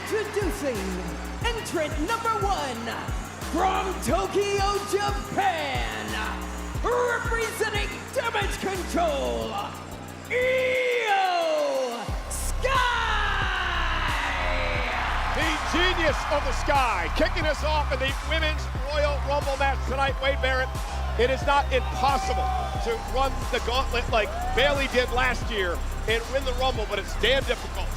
Introducing entrant number 1 from Tokyo, Japan, representing Damage Control, Iyo Sky! The genius of the Sky, kicking us off in the Women's Royal Rumble match tonight. Wade Barrett, it is not impossible to run the gauntlet like Bayley did last year and win the Rumble, but it's damn difficult.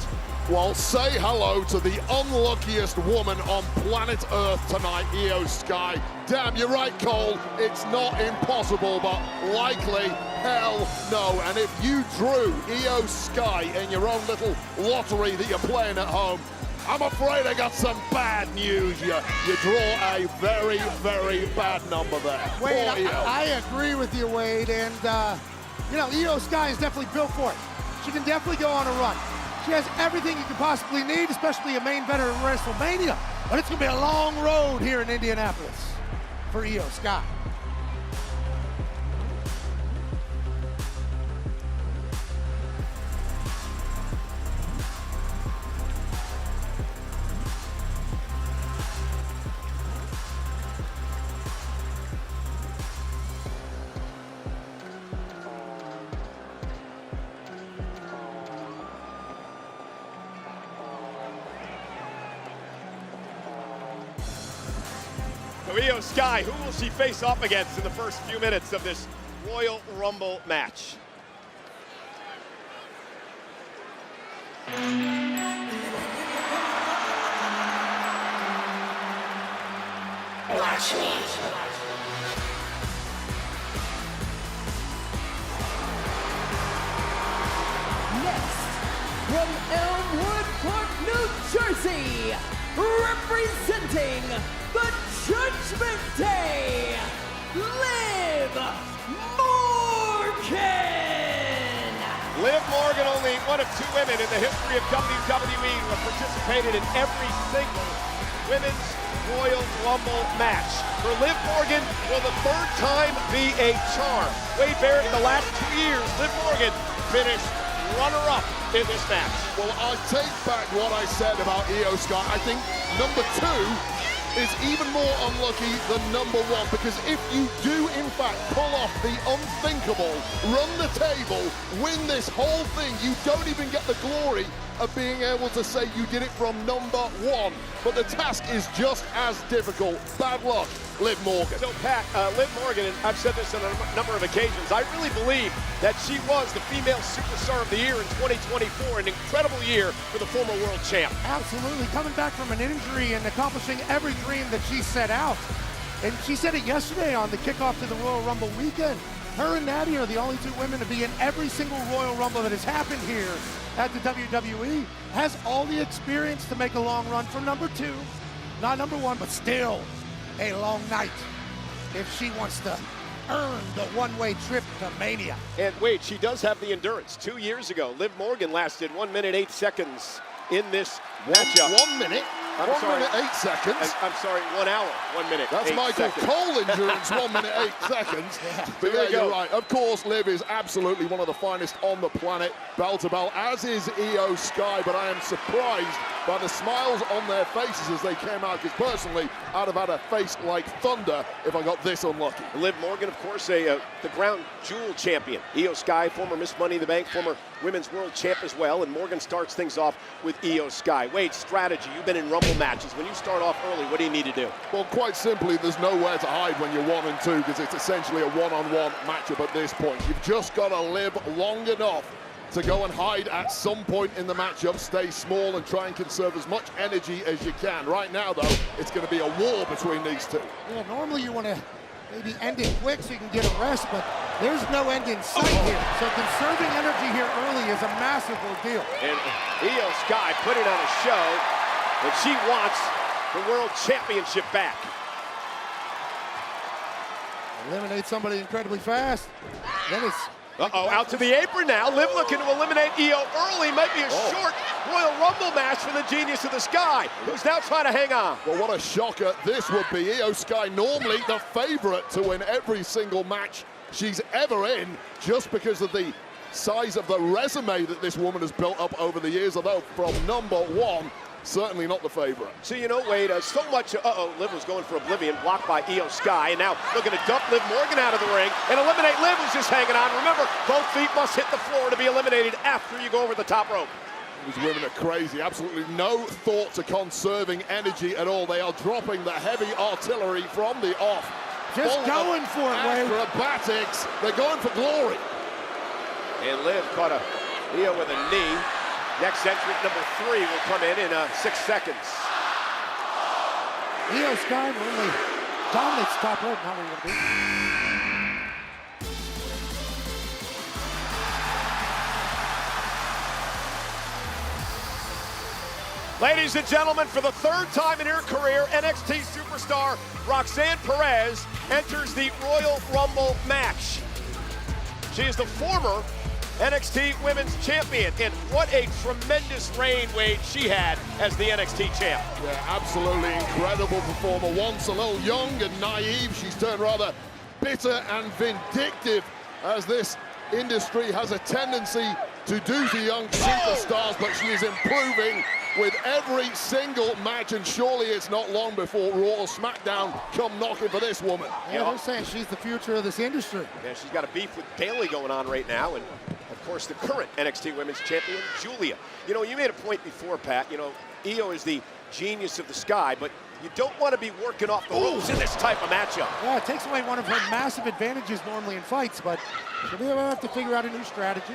Well, say hello to the unluckiest woman on planet Earth tonight, Iyo Sky. Damn, you're right, Cole. It's not impossible, but likely, hell no. And if you drew Iyo Sky in your own little lottery that you're playing at home, I'm afraid I got some bad news. You draw a very, very bad number there. Wade, I agree with you, Wade. And, you know, Iyo Sky is definitely built for it. She can definitely go on a run. She has everything you could possibly need, especially a main eventer in WrestleMania. But it's going to be a long road here in Indianapolis for Iyo Sky. So Iyo Sky, who will she face off against in the first few minutes of this Royal Rumble match? Watch me. Next, from Elmwood Park, New Jersey, representing the Judgment Day, Liv Morgan! Liv Morgan, only one of 2 women in the history of WWE who have participated in every single Women's Royal Rumble match. For Liv Morgan, will the 3rd time be a charm? Wade Barrett, in the last 2 years, Liv Morgan finished runner-up in this match. Well, I take back what I said about Iyo Sky. I think number 2 is even more unlucky than number 1, because if you do in fact pull off the unthinkable, run the table, win this whole thing, you don't even get the glory of being able to say you did it from number 1. But the task is just as difficult. Bad luck, Liv Morgan. So Pat, Liv Morgan, and I've said this on a number of occasions, I really believe that she was the female superstar of the year in 2024, an incredible year for the former world champ. Absolutely, coming back from an injury and accomplishing every dream that she set out. And she said it yesterday on the kickoff to the Royal Rumble weekend. Her and Natty are the only 2 women to be in every single Royal Rumble that has happened here at the WWE. Has all the experience to make a long run from number 2. Not number 1, but still a long night if she wants to earn the one-way trip to Mania. And wait, she does have the endurance. 2 years ago, Liv Morgan lasted 1 minute 8 seconds in this matchup. 1 minute? I'm 1 sorry. minute 8 seconds. I'm sorry, 1 hour, 1 minute. That's 8 Michael seconds. Cole endurance, 1 minute 8 seconds. But There yeah, you go. you're right. Of course, Liv is absolutely one of the finest on the planet, bell to bell, as is Iyo Sky. But I am surprised by the smiles on their faces as they came out, because personally, I'd have had a face like thunder if I got this unlucky. Liv Morgan, of course, the crown jewel champion. Iyo Sky, former Miss Money in the Bank, former Women's World Champ as well. And Morgan starts things off with Iyo Sky. Wade, strategy. You've been in Rumble matches. When you start off early, what do you need to do? Well, quite simply, there's nowhere to hide when you're 1 and 2, because it's essentially a one-on-one matchup at this point. You've just got to live long enough to go and hide at some point in the matchup, stay small and try and conserve as much energy as you can. Right now, though, it's going to be a war between these 2. Yeah, normally you want to maybe end it quick so you can get a rest, but there's no end in sight here. So conserving energy here early is a massive ordeal. And Iyo Sky put it on a show, and she wants the World Championship back. Eliminate somebody incredibly fast. Then it's Out to the apron now. Liv looking to eliminate Iyo early. Might be a short Royal Rumble match for the genius of the Sky, who's now trying to hang on. Well, what a shocker this would be. Iyo Sky, normally the favorite to win every single match she's ever in, just because of the size of the resume that this woman has built up over the years. Although from number 1 certainly not the favorite. So, you know, Wade, so much, Liv was going for Oblivion, blocked by Io Sky, and now looking to dump Liv Morgan out of the ring and eliminate Liv, who's just hanging on. Remember, both feet must hit the floor to be eliminated after you go over the top rope. These women are crazy, absolutely no thought to conserving energy at all. They are dropping the heavy artillery from the off. Just Full going for it, Wade. acrobatics, they're going for glory. And Liv caught Io with a knee. Next entrant, number 3, will come in 6 seconds. Io Sky normally dominates the top rope, not where you're going to be. Ladies and gentlemen, for the 3rd time in her career, NXT superstar Roxanne Perez enters the Royal Rumble match. She is the former NXT Women's Champion, and what a tremendous reign, Wade, she had as the NXT champ. Yeah, absolutely incredible performer. Once a little young and naive, she's turned rather bitter and vindictive, as this industry has a tendency to do to young superstars, but she is improving with every single match, and surely it's not long before Raw or SmackDown come knocking for this woman. Yeah, they're saying she's the future of this industry. Yeah, she's got a beef with Bayley going on right now, and of course the current NXT Women's Champion, Julia. You know, you made a point before, Pat, you know, Io is the genius of the Sky, but you don't want to be working off the ropes in this type of matchup. Yeah, it takes away one of her massive advantages normally in fights, but she'll have to figure out a new strategy.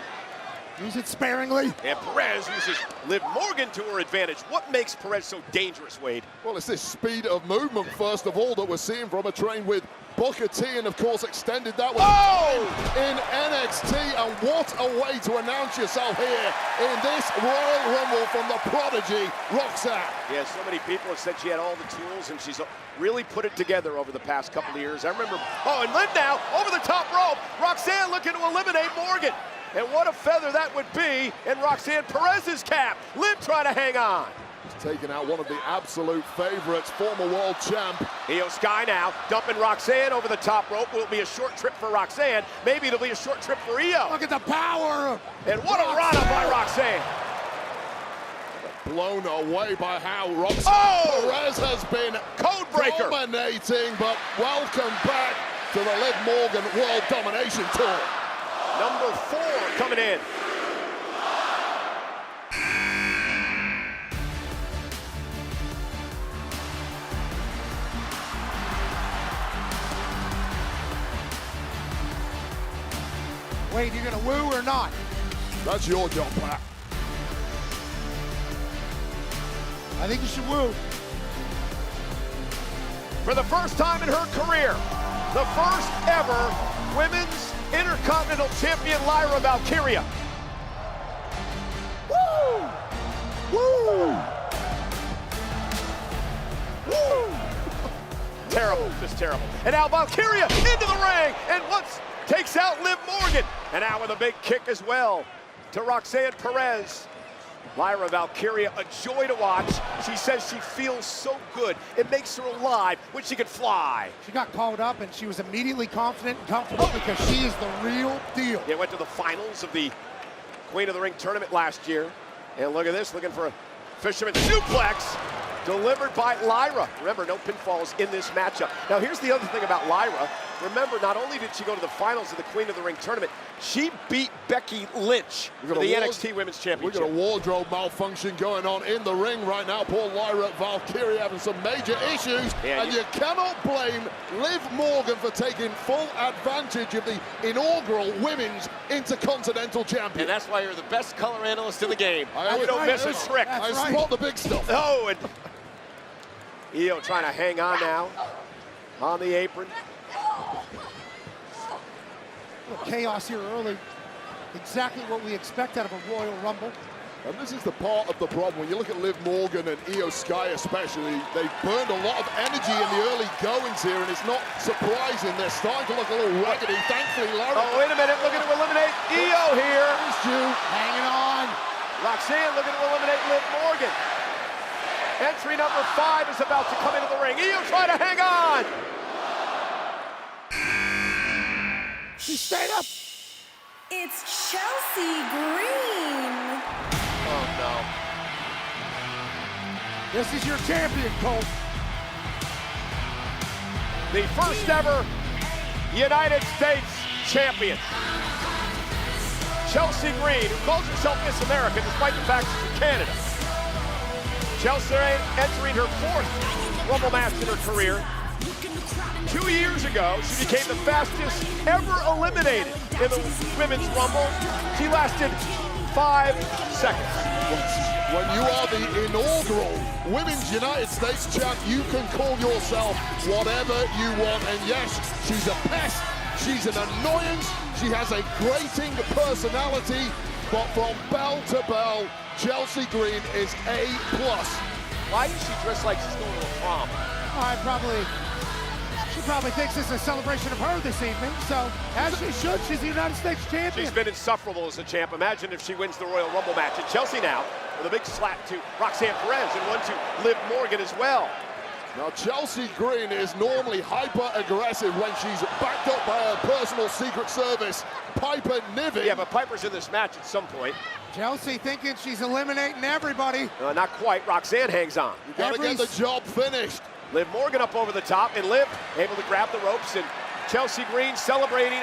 Use it sparingly. And Perez uses Liv Morgan to her advantage. What makes Perez so dangerous, Wade? Well, it's this speed of movement, first of all, that we're seeing from her, trained with Booker T, and of course extended that with in NXT. And what a way to announce yourself here in this Royal Rumble from the prodigy Roxanne. Yeah, so many people have said she had all the tools, and she's really put it together over the past couple of years. I remember, and Liv now over the top rope. Roxanne looking to eliminate Morgan. And what a feather that would be in Roxanne Perez's cap. Liv trying to hang on. He's taken out one of the absolute favorites, former world champ. Io Sky now dumping Roxanne over the top rope. Will be a short trip for Roxanne. Maybe it'll be a short trip for Io. Look at the power. And what a run by Roxanne. Blown away by how Roxanne Perez has been code breaker, dominating, but welcome back to the Liv Morgan World Domination Tour. Number 4 coming in. Wade, you gonna woo or not? That's your job, Pat. I think you should woo. For the first time in her career, the first ever Women's Intercontinental Champion Lyra Valkyria. Woo! Woo! Woo! Terrible, just terrible. And now Valkyria into the ring, and once takes out Liv Morgan. And now with a big kick as well to Roxanne Perez. Lyra Valkyria, a joy to watch. She says she feels so good. It makes her alive when she can fly. She got called up and she was immediately confident and comfortable because she is the real deal. Yeah, went to the finals of the Queen of the Ring tournament last year. And look at this, looking for a fisherman suplex delivered by Lyra. Remember, no pinfalls in this matchup. Now, here's the other thing about Lyra. Remember, not only did she go to the finals of the Queen of the Ring tournament, she beat Becky Lynch for the NXT Women's Championship. We've got a wardrobe malfunction going on in the ring right now. Poor Lyra Valkyria having some major issues. And you cannot blame Liv Morgan for taking full advantage of the inaugural Women's Intercontinental Champion. And that's why you're the best color analyst in the game. You don't I miss a trick. I spot the big stuff. Oh, and Io trying to hang on now on the apron. Chaos here early. Exactly what we expect out of a Royal Rumble. And this is the part of the problem. When you look at Liv Morgan and Io Sky especially, they've burned a lot of energy in the early goings here, and it's not surprising. They're starting to look a little raggedy. Thankfully, Lyra... Oh, wait a minute. Looking to eliminate Io here. Hanging on. Roxanne looking to eliminate Liv Morgan. Entry number 5 is about to come into the ring. Io trying to hang on. She stayed up. It's Chelsea Green. Oh, no. This is your champion, Cole. The first ever United States champion. Chelsea Green, who calls herself Miss America despite the fact she's from Canada. Chelsea entering her 4th Rumble match in her career. 2 years ago, she became the fastest ever eliminated in the Women's Rumble. She lasted 5 seconds. When you are the inaugural Women's United States champ, you can call yourself whatever you want. And yes, she's a pest, she's an annoyance, she has a grating personality, but from bell to bell, Chelsea Green is A+. Why does she dress like she's going to a prom? She probably thinks it's a celebration of her this evening, so as she should, she's the United States champion. She's been insufferable as a champ. Imagine if she wins the Royal Rumble match. And Chelsea now with a big slap to Roxanne Perez and one to Liv Morgan as well. Now, Chelsea Green is normally hyper-aggressive when she's backed up by her personal Secret Service, Piper Niven. Yeah, but Piper's in this match at some point. Chelsea thinking she's eliminating everybody. Not quite. Roxanne hangs on. You gotta get the job finished. Liv Morgan up over the top, and Liv able to grab the ropes, and Chelsea Green celebrating.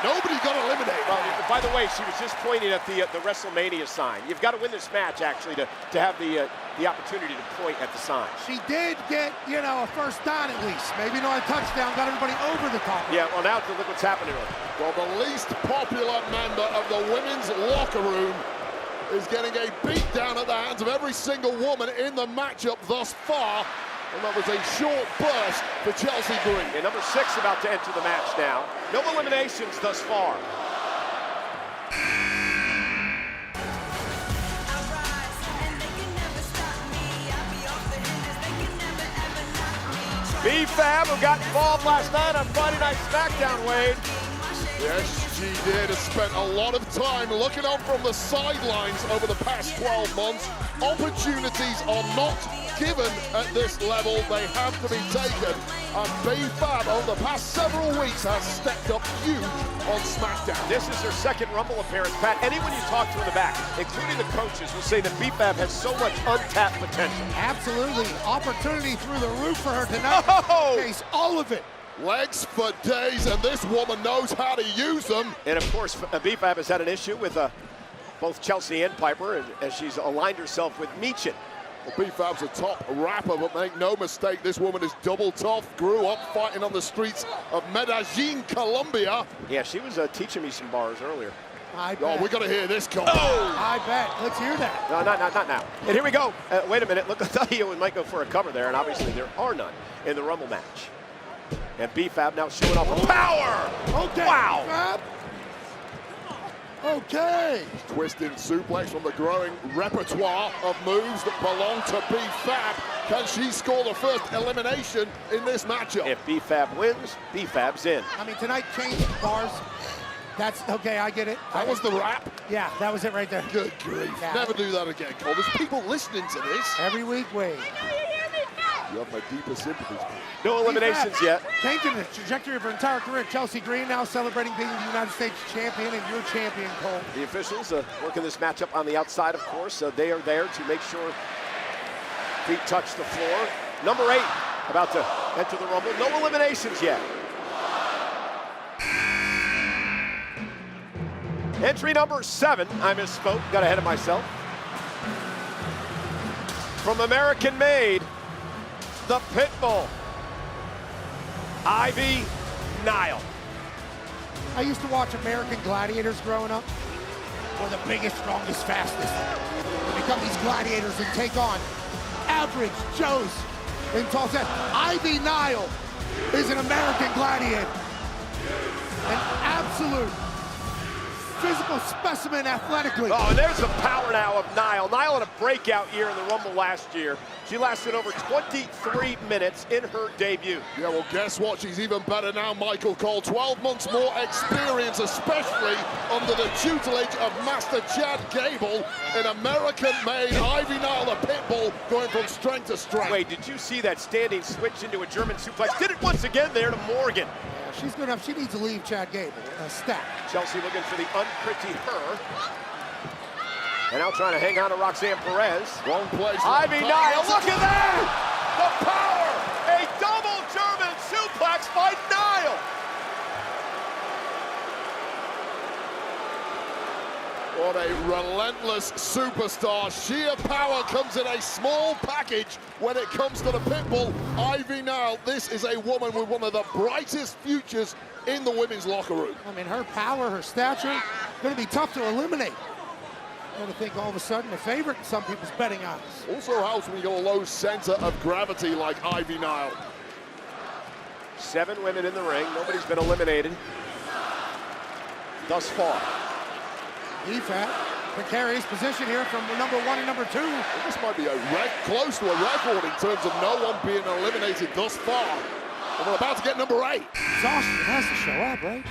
Nobody got eliminated. Well, by the way, she was just pointing at the WrestleMania sign. You've got to win this match, actually, to have the opportunity to point at the sign. She did get, a first down at least. Maybe not a touchdown, got everybody over the top. Yeah, well, now look what's happening to her. Well, the least popular member of the women's locker room is getting a beat down at the hands of every single woman in the matchup thus far. And that was a short burst for Chelsea Green. And number 6 about to enter the match now. No eliminations thus far. B-Fab, who got involved last night on Friday Night SmackDown, Wade. Yes, she did. Has spent a lot of time looking on from the sidelines over the past 12 months. Opportunities are not given at this level. They have to be taken. And B-Fab over the past several weeks has stepped up huge on SmackDown. This is her 2nd Rumble appearance. Pat, anyone you talk to in the back, including the coaches, will say that B-Fab has so much untapped potential. Absolutely. Opportunity through the roof for her tonight. Oh! Face all of it. Legs for days, and this woman knows how to use them. And of course, B-Fab has had an issue with both Chelsea and Piper, as she's aligned herself with Michin. Well, B-Fab's a top rapper, but make no mistake, this woman is double tough. Grew up fighting on the streets of Medellin, Colombia. Yeah, she was teaching me some bars earlier. I bet. Oh, we got to hear this, Cole. Oh! I bet. Let's hear that. No, not now. And here we go. Wait a minute. Look, I thought you might go for a cover there, and obviously there are none in the Rumble match. And B-Fab now showing off her power. Okay. Wow. Fab. Okay. Twisting suplex from the growing repertoire of moves that belong to B-Fab. Can she score the first elimination in this matchup? If B-Fab wins, B-Fab's in. I mean, tonight changed bars. That's okay. I get it. That was the rap. Yeah, that was it right there. Good grief. Yeah. Never do that again, Cole. There's people listening to this. Every week, Wade. You have my deepest sympathies. No eliminations yet. Changing the trajectory of her entire career. Chelsea Green now celebrating being the United States champion and your champion, Cole. The officials working this matchup on the outside, of course. They are there to make sure feet touch the floor. Number 8 about to enter the Rumble. No eliminations yet. Entry number 7. I misspoke. Got ahead of myself. From American Made, the Pitbull, Ivy Nile. I used to watch American Gladiators growing up. We're the biggest, strongest, fastest. They become these gladiators and take on average Joes in Tulsa. Ivy Nile is an American gladiator. An absolute physical specimen athletically. Oh, and there's the power now of Nile. Nile had a breakout year in the Rumble last year. She lasted over 23 minutes in her debut. Yeah, well, guess what? She's even better now, Michael Cole. 12 months more experience, especially under the tutelage of Master Chad Gable in American-made Ivy Nile, the Pitbull, going from strength to strength. Wait, did you see that standing switch into a German suplex? Did it once again there to Morgan. Yeah, she's good enough. She needs to leave Chad Gable. Stat. Chelsea looking for the unpretty her. And now trying to hang on to Roxanne Perez. Wrong place. Ivy Nile, look at that! The power! A double German suplex by Nile! What a relentless superstar. Sheer power comes in a small package when it comes to the pitbull. Ivy Nile, this is a woman with one of the brightest futures in the women's locker room. I mean, her power, her stature, going to be tough to eliminate. I think all of a sudden a favorite in some people's betting odds. Also helps when you got a low center of gravity like Ivy Nile. 7 women in the ring. Nobody's been eliminated thus far. EFAT, precarious position here from number 1 and number 2. This might be close to a record in terms of no one being eliminated thus far. And we're about to get number 8. Exhaustion has to show up, right?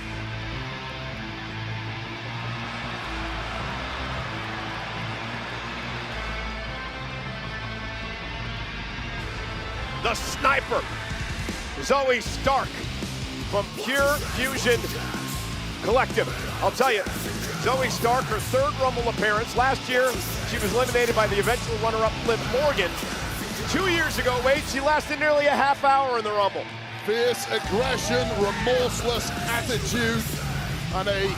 The sniper, Zoe Stark from Pure Fusion Collective. I'll tell you, Zoe Stark, her 3rd Rumble appearance. Last year, she was eliminated by the eventual runner-up Liv Morgan. 2 years ago, Wade, she lasted nearly a half hour in the Rumble. Fierce aggression, remorseless attitude, and a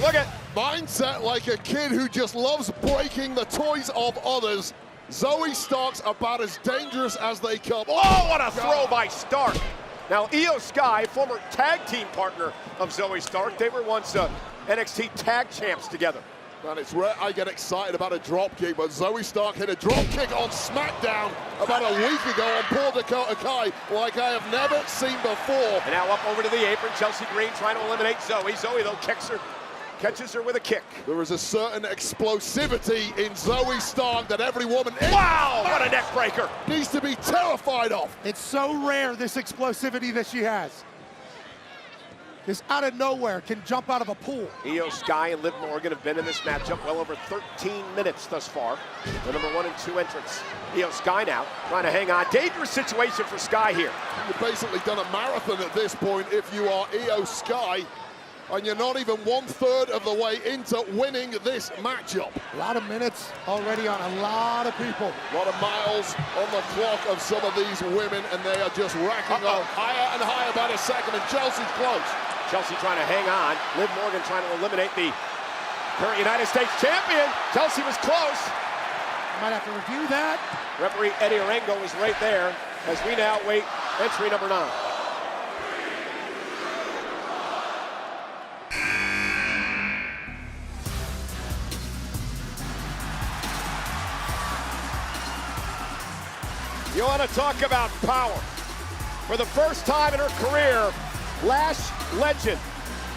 Look at mindset like a kid who just loves breaking the toys of others. Zoe Stark's about as dangerous as they come. Oh, what a throw by Stark. Now, Io Sky, former tag team partner of Zoe Stark, they were once NXT tag champs together. And it's rare I get excited about a drop kick, but Zoe Stark hit a drop kick on SmackDown about a week ago on Paul Dakota Kai like I have never seen before. And now up over to the apron, Chelsea Green trying to eliminate Zoe. Zoe, though, catches her with a kick. There is a certain explosivity in Zoe Stark that every woman Wow, what a neck breaker. needs to be terrified of. It's so rare, this explosivity that she has. Just out of nowhere, can jump out of a pool. Io Sky and Liv Morgan have been in this matchup well over 13 minutes thus far. The number 1 and 2 entrants. Io Sky now trying to hang on. Dangerous situation for Sky here. You've basically done a marathon at this point if you are Io Sky, and you're not even 1/3 of the way into winning this matchup. A lot of minutes already on a lot of people. A lot of miles on the clock of some of these women, and they are just racking up higher and higher by the second, and Chelsea's close. Chelsea trying to hang on. Liv Morgan trying to eliminate the current United States champion. Chelsea was close. Might have to review that. Referee Eddie Arango is right there as we now wait entry number 9. You want to talk about power. For the first time in her career, Lash Legend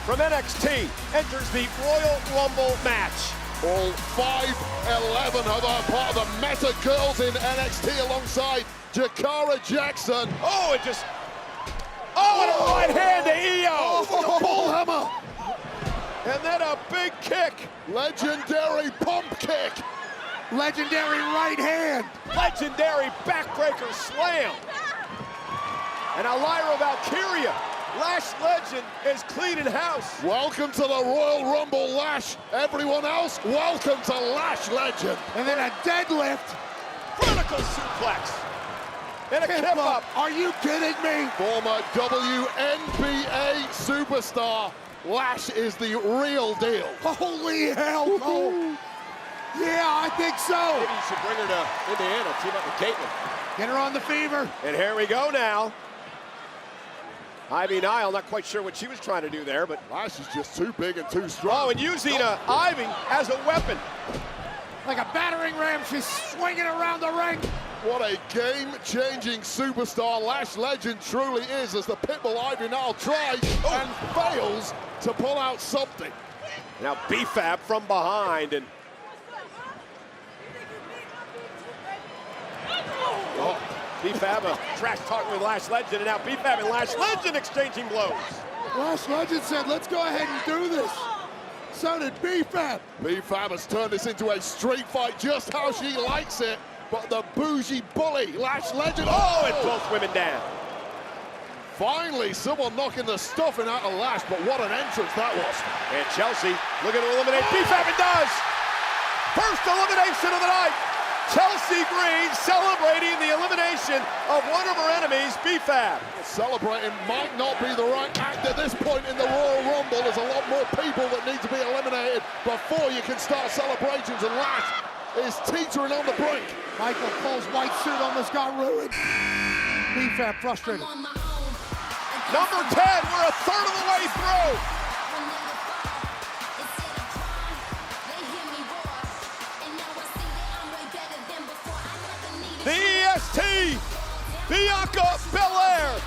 from NXT enters the Royal Rumble match. All 5'11" of our part of the Meta Girls in NXT alongside Jakara Jackson. Oh, it just... Oh, and a right hand to Io! Oh, bull hammer! And then a big kick. Legendary pump kick. Legendary right hand. Legendary backbreaker slam. And a Lyra Valkyria. Lash Legend is cleaning house. Welcome to the Royal Rumble, Lash. Everyone else, welcome to Lash Legend. And then a deadlift. Vertical suplex. And a Kip kip up. Are you kidding me? Former WNBA superstar. Lash is the real deal. Holy hell, Cole. Yeah, I think so. Maybe you should bring her to Indiana, team up with Caitlyn. Get her on the fever. And here we go now. Ivy Nile, not quite sure what she was trying to do there, but... Lash is just too big and too strong. Oh, and using Ivy as a weapon. Like a battering ram, she's swinging around the ring. What a game-changing superstar Lash Legend truly is, as the Pitbull Ivy Nile tries and fails to pull out something. Now BFAB from behind, and... Oh, BFAB trash talking with Lash Legend, and now BFAB and Lash Legend exchanging blows. Lash Legend said, let's go ahead and do this. So did BFAB. BFAB has turned this into a street fight just how she likes it. But the bougie bully, Lash Legend. Oh, and both women down. Finally, someone knocking the stuffing out of Lash, but what an entrance that was. And Chelsea looking to eliminate BFAB, and does. First elimination of the night. Chelsea Green celebrating the elimination of one of her enemies, BFAB. Celebrating might not be the right act at this point in the Royal Rumble. There's a lot more people that need to be eliminated before you can start celebrations, and Lash is teetering on the brink. Michael Cole's white suit almost got ruined. BFAB frustrated. Number 10, we're a third of the way through. The EST, Bianca Belair.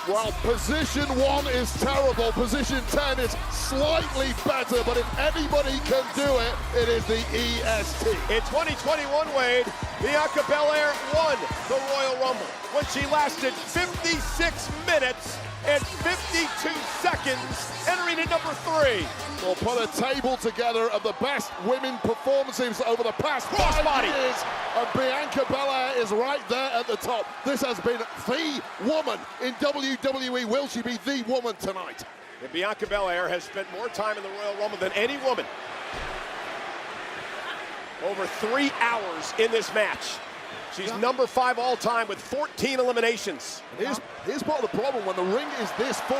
Well, position 1 is terrible. Position 10 is slightly better, but if anybody can do it, it is the EST. In 2021, Wade, Bianca Belair won the Royal Rumble when she lasted 56 minutes and 52 seconds, entering at number 3. We'll put a table together of the best women performances over the past Crossbody. 5 years, and Bianca Belair is right there at the top. This has been the woman in WWE. Will she be the woman tonight? And Bianca Belair has spent more time in the Royal Rumble than any woman. Over 3 hours in this match. She's number 5 all time with 14 eliminations. Here's part of the problem. When the ring is this full,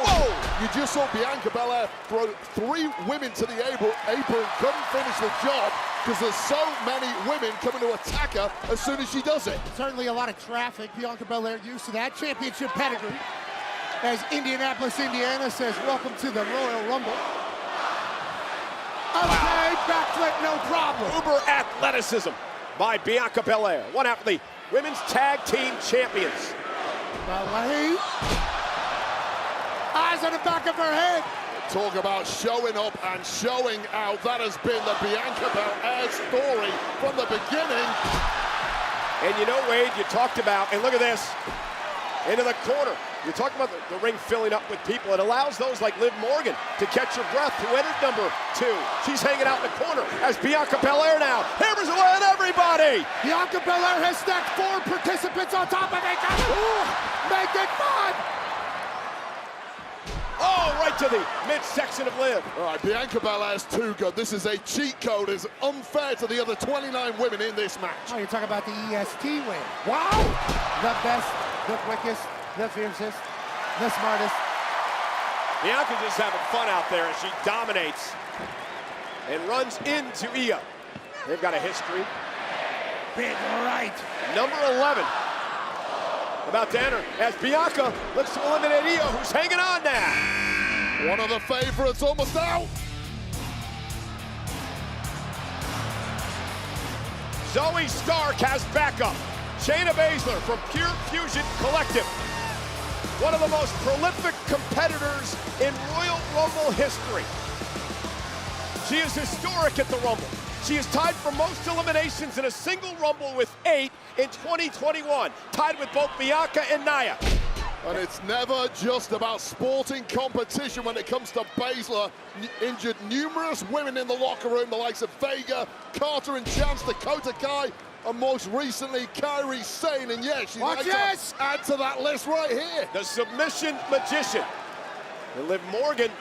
you just saw Bianca Belair throw 3 women to the apron, couldn't finish the job because there's so many women coming to attack her as soon as she does it. Certainly a lot of traffic. Bianca Belair used to that championship pedigree. As Indianapolis, Indiana says, welcome to the Royal Rumble. Okay, backflip, no problem. Uber athleticism by Bianca Belair, one half of the Women's Tag Team Champions. Belair. Eyes on the back of her head. Talk about showing up and showing out. That has been the Bianca Belair story from the beginning. And you know, Wade, you talked about, and look at this, into the corner. You talk about the ring filling up with people. It allows those like Liv Morgan to catch her breath, who entered number 2. She's hanging out in the corner as Bianca Belair now hammers away at everybody. Bianca Belair has stacked 4 participants on top of each other. Make it fun. Oh, right to the midsection of Liv. All right, Bianca Belair's too good. This is a cheat code. It's unfair to the other 29 women in this match. Oh, you're talking about the EST win. Wow. The best, the quickest, the fiercest, the smartest. Bianca just having fun out there as she dominates and runs into Io. They've got a history. Big right. Number 11. About to enter as Bianca looks to eliminate Io, who's hanging on now. One of the favorites almost out. Zoe Stark has backup. Shayna Baszler from Pure Fusion Collective. One of the most prolific competitors in Royal Rumble history. She is historic at the Rumble. She is tied for most eliminations in a single Rumble with 8 in 2021, tied with both Bianca and Nia. And it's never just about sporting competition when it comes to Baszler. Injured numerous women in the locker room, the likes of Vega, Carter and Chance, Dakota Kai, and most recently Kairi Sane. And yeah, she'd like to add to that list right here. The submission magician. And Liv Morgan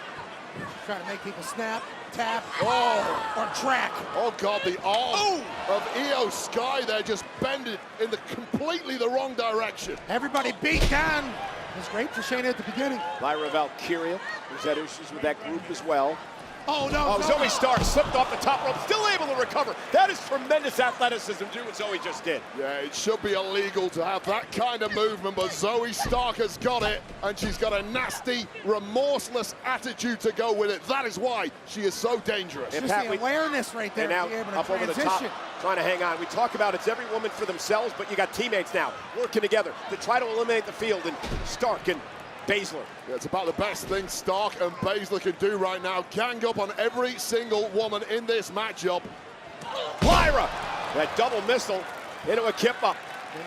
Trying to make people snap, tap, Oh, or track. oh God, the arm of Io Sky there just bended in the completely the wrong direction. Everybody beat down. It was great for Shayna at the beginning. Lyra Valkyria, who's had issues with that group as well. Oh, no. Oh, Zoe Stark slipped off the top rope, still able to recover. That is tremendous athleticism, do what Zoe just did. Yeah, it should be illegal to have that kind of movement, but Zoe Stark has got it, and she's got a nasty, remorseless attitude to go with it. That is why she is so dangerous. And Just Pat, the awareness right there. And now to be able to up over the top, trying to hang on. We talk about it's every woman for themselves, but you got teammates now working together to try to eliminate the field, and Stark and Baszler. Yeah, it's about the best thing Stark and Baszler can do right now. Gang up on every single woman in this matchup. Lyra, that double missile into a kip up.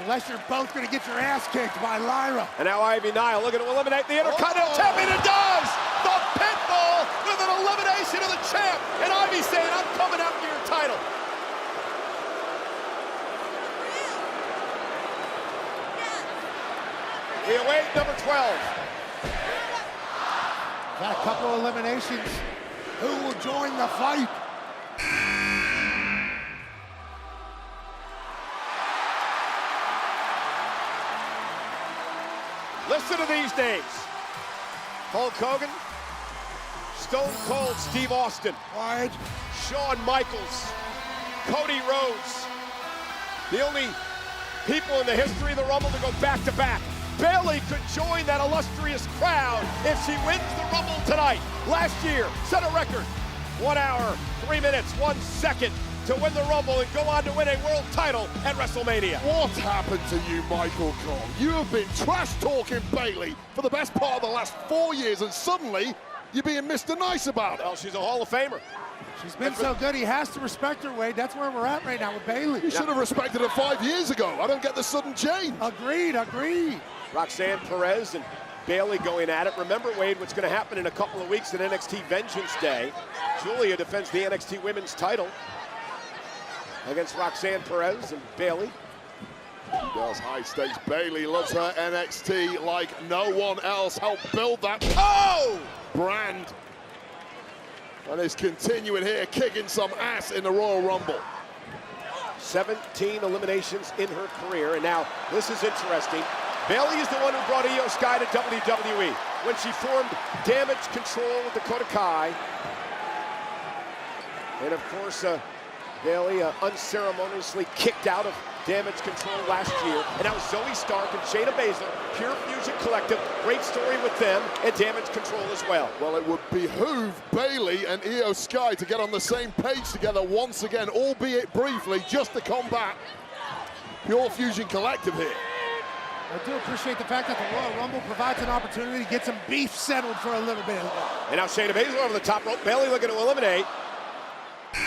Unless you're both going to get your ass kicked by Lyra. And now Ivy Nile looking to eliminate the Intercontinental Champion. It does! The pinfall with an elimination of the champ. And Ivy saying, I'm coming after your title. The away number 12. Got a couple of eliminations. Who will join the fight? Listen to these names. Hulk Hogan, Stone Cold Steve Austin, Wide. Shawn Michaels, Cody Rhodes. The only people in the history of the Rumble to go back-to-back. Bayley could join that illustrious crowd if she wins the Rumble tonight. Last year, set a record. 1 hour, 3 minutes, 1 second to win the Rumble and go on to win a world title at WrestleMania. What happened to you, Michael Cole? You have been trash-talking Bayley for the best part of the last 4 years, and suddenly you're being Mr. Nice about it. Well, she's a Hall of Famer. She's been so good, he has to respect her, Wade. That's where we're at right now with Bayley. You should have respected her 5 years ago. I don't get the sudden change. Agreed. Roxanne Perez and Bayley going at it. Remember, Wade, what's going to happen in a couple of weeks at NXT Vengeance Day. Julia defends the NXT Women's title against Roxanne Perez and Bayley. She does high stakes. Bayley loves her NXT like no one else. Helped build that brand. And is continuing here, kicking some ass in the Royal Rumble. 17 eliminations in her career. And now, this is interesting. Bayley is the one who brought Io Sky to WWE when she formed Damage Control with Dakota Kai. And of course, Bayley unceremoniously kicked out of Damage Control last year. And now Zoe Stark and Shayna Baszler, Pure Fusion Collective, great story with them, and Damage Control as well. Well, it would behoove Bayley and Io Sky to get on the same page together once again, albeit briefly, just to combat Pure Fusion Collective here. I do appreciate the fact that the Royal Rumble provides an opportunity to get some beef settled for a little bit. And now Shayna Baszler over the top rope. Bayley looking to eliminate.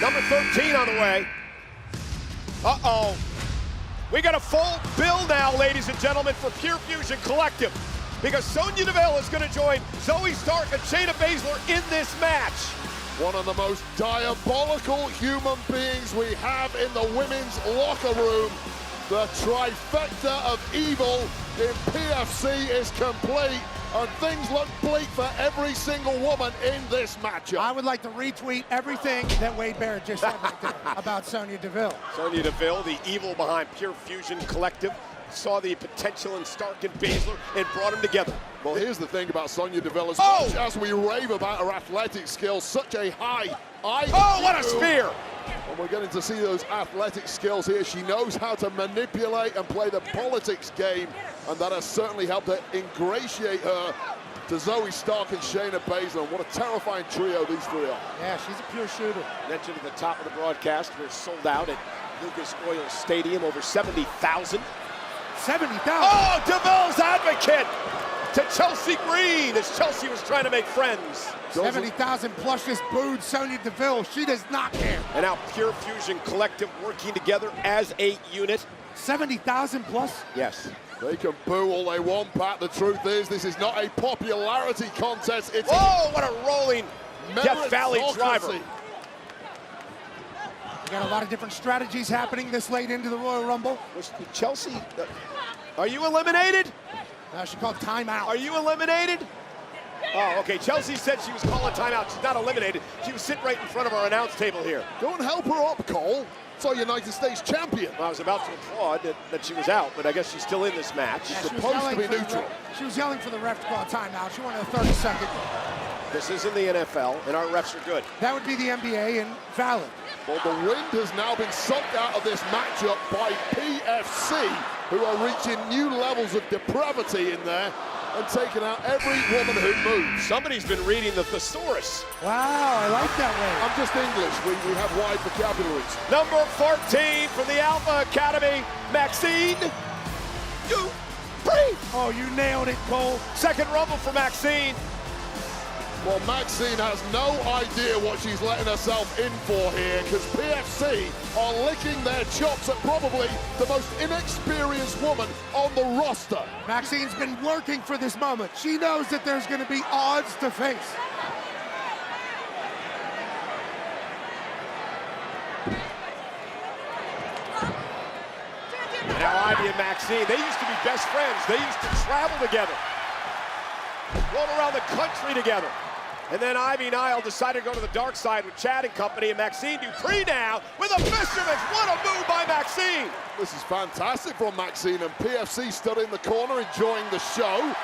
Number 13 on the way. Uh-oh. We got a full bill now, ladies and gentlemen, for Pure Fusion Collective, because Sonya Deville is going to join Zoe Stark and Shayna Baszler in this match. One of the most diabolical human beings we have in the women's locker room. The trifecta of evil in PFC is complete, and things look bleak for every single woman in this matchup. I would like to retweet everything that Wade Barrett just said right there about Sonya Deville. Sonya Deville, the evil behind Pure Fusion Collective, saw the potential in Stark and Baszler and brought them together. Well, here's the thing about Sonya Deville. As much as we rave about her athletic skills, such a high IQ. Oh, what a spear! And we're getting to see those athletic skills here. She knows how to manipulate and play the politics game, and that has certainly helped to ingratiate her to Zoe Stark and Shayna Baszler. And what a terrifying trio these three are. Yeah, she's a pure shooter. Mentioned at the top of the broadcast, we're sold out at Lucas Oil Stadium, over 70,000. 70,000. Oh, Deville's advocate to Chelsea Green as Chelsea was trying to make friends. 70,000 plus just booed Sonya Deville. She does not care. And now Pure Fusion Collective working together as a unit. 70,000 plus? Yes. They can boo all they want, Pat. The truth is, this is not a popularity contest. It's what a rolling Death Valley driver. meritocracy. We got a lot of different strategies happening this late into the Royal Rumble. Chelsea, are you eliminated? She called timeout. Are you eliminated? Oh, okay. Chelsea said she was calling timeout. She's not eliminated. She was sitting right in front of our announce table here. Don't help her up, Cole. It's our United States champion. Well, I was about to applaud that she was out, but I guess she's still in this match. Yeah, She's she was supposed to be yelling neutral. She was yelling for the ref to call a timeout. She wanted a 30-second. This isn't the NFL, and our refs are good. That would be the NBA and valid. Well, the wind has now been sucked out of this matchup by PFC, who are reaching new levels of depravity in there and taking out every woman who moves. Somebody's been reading the thesaurus. Wow, I like that way. I'm just English. We have wide vocabularies. Number 14 from the Alpha Academy, Maxine Dupri. Oh, you nailed it, Cole. Second Rumble for Maxine. Well, Maxine has no idea what she's letting herself in for here, because PFC are licking their chops at probably the most inexperienced woman on the roster. Maxine's been working for this moment. She knows that there's going to be odds to face. Now Ivy and Maxine, they used to be best friends. They used to travel together, roll around the country together. And then Ivy Nile decided to go to the dark side with Chad and company, and Maxine Dupri now with a fisherman. What a move by Maxine. This is fantastic from Maxine, and PFC stood in the corner enjoying the show.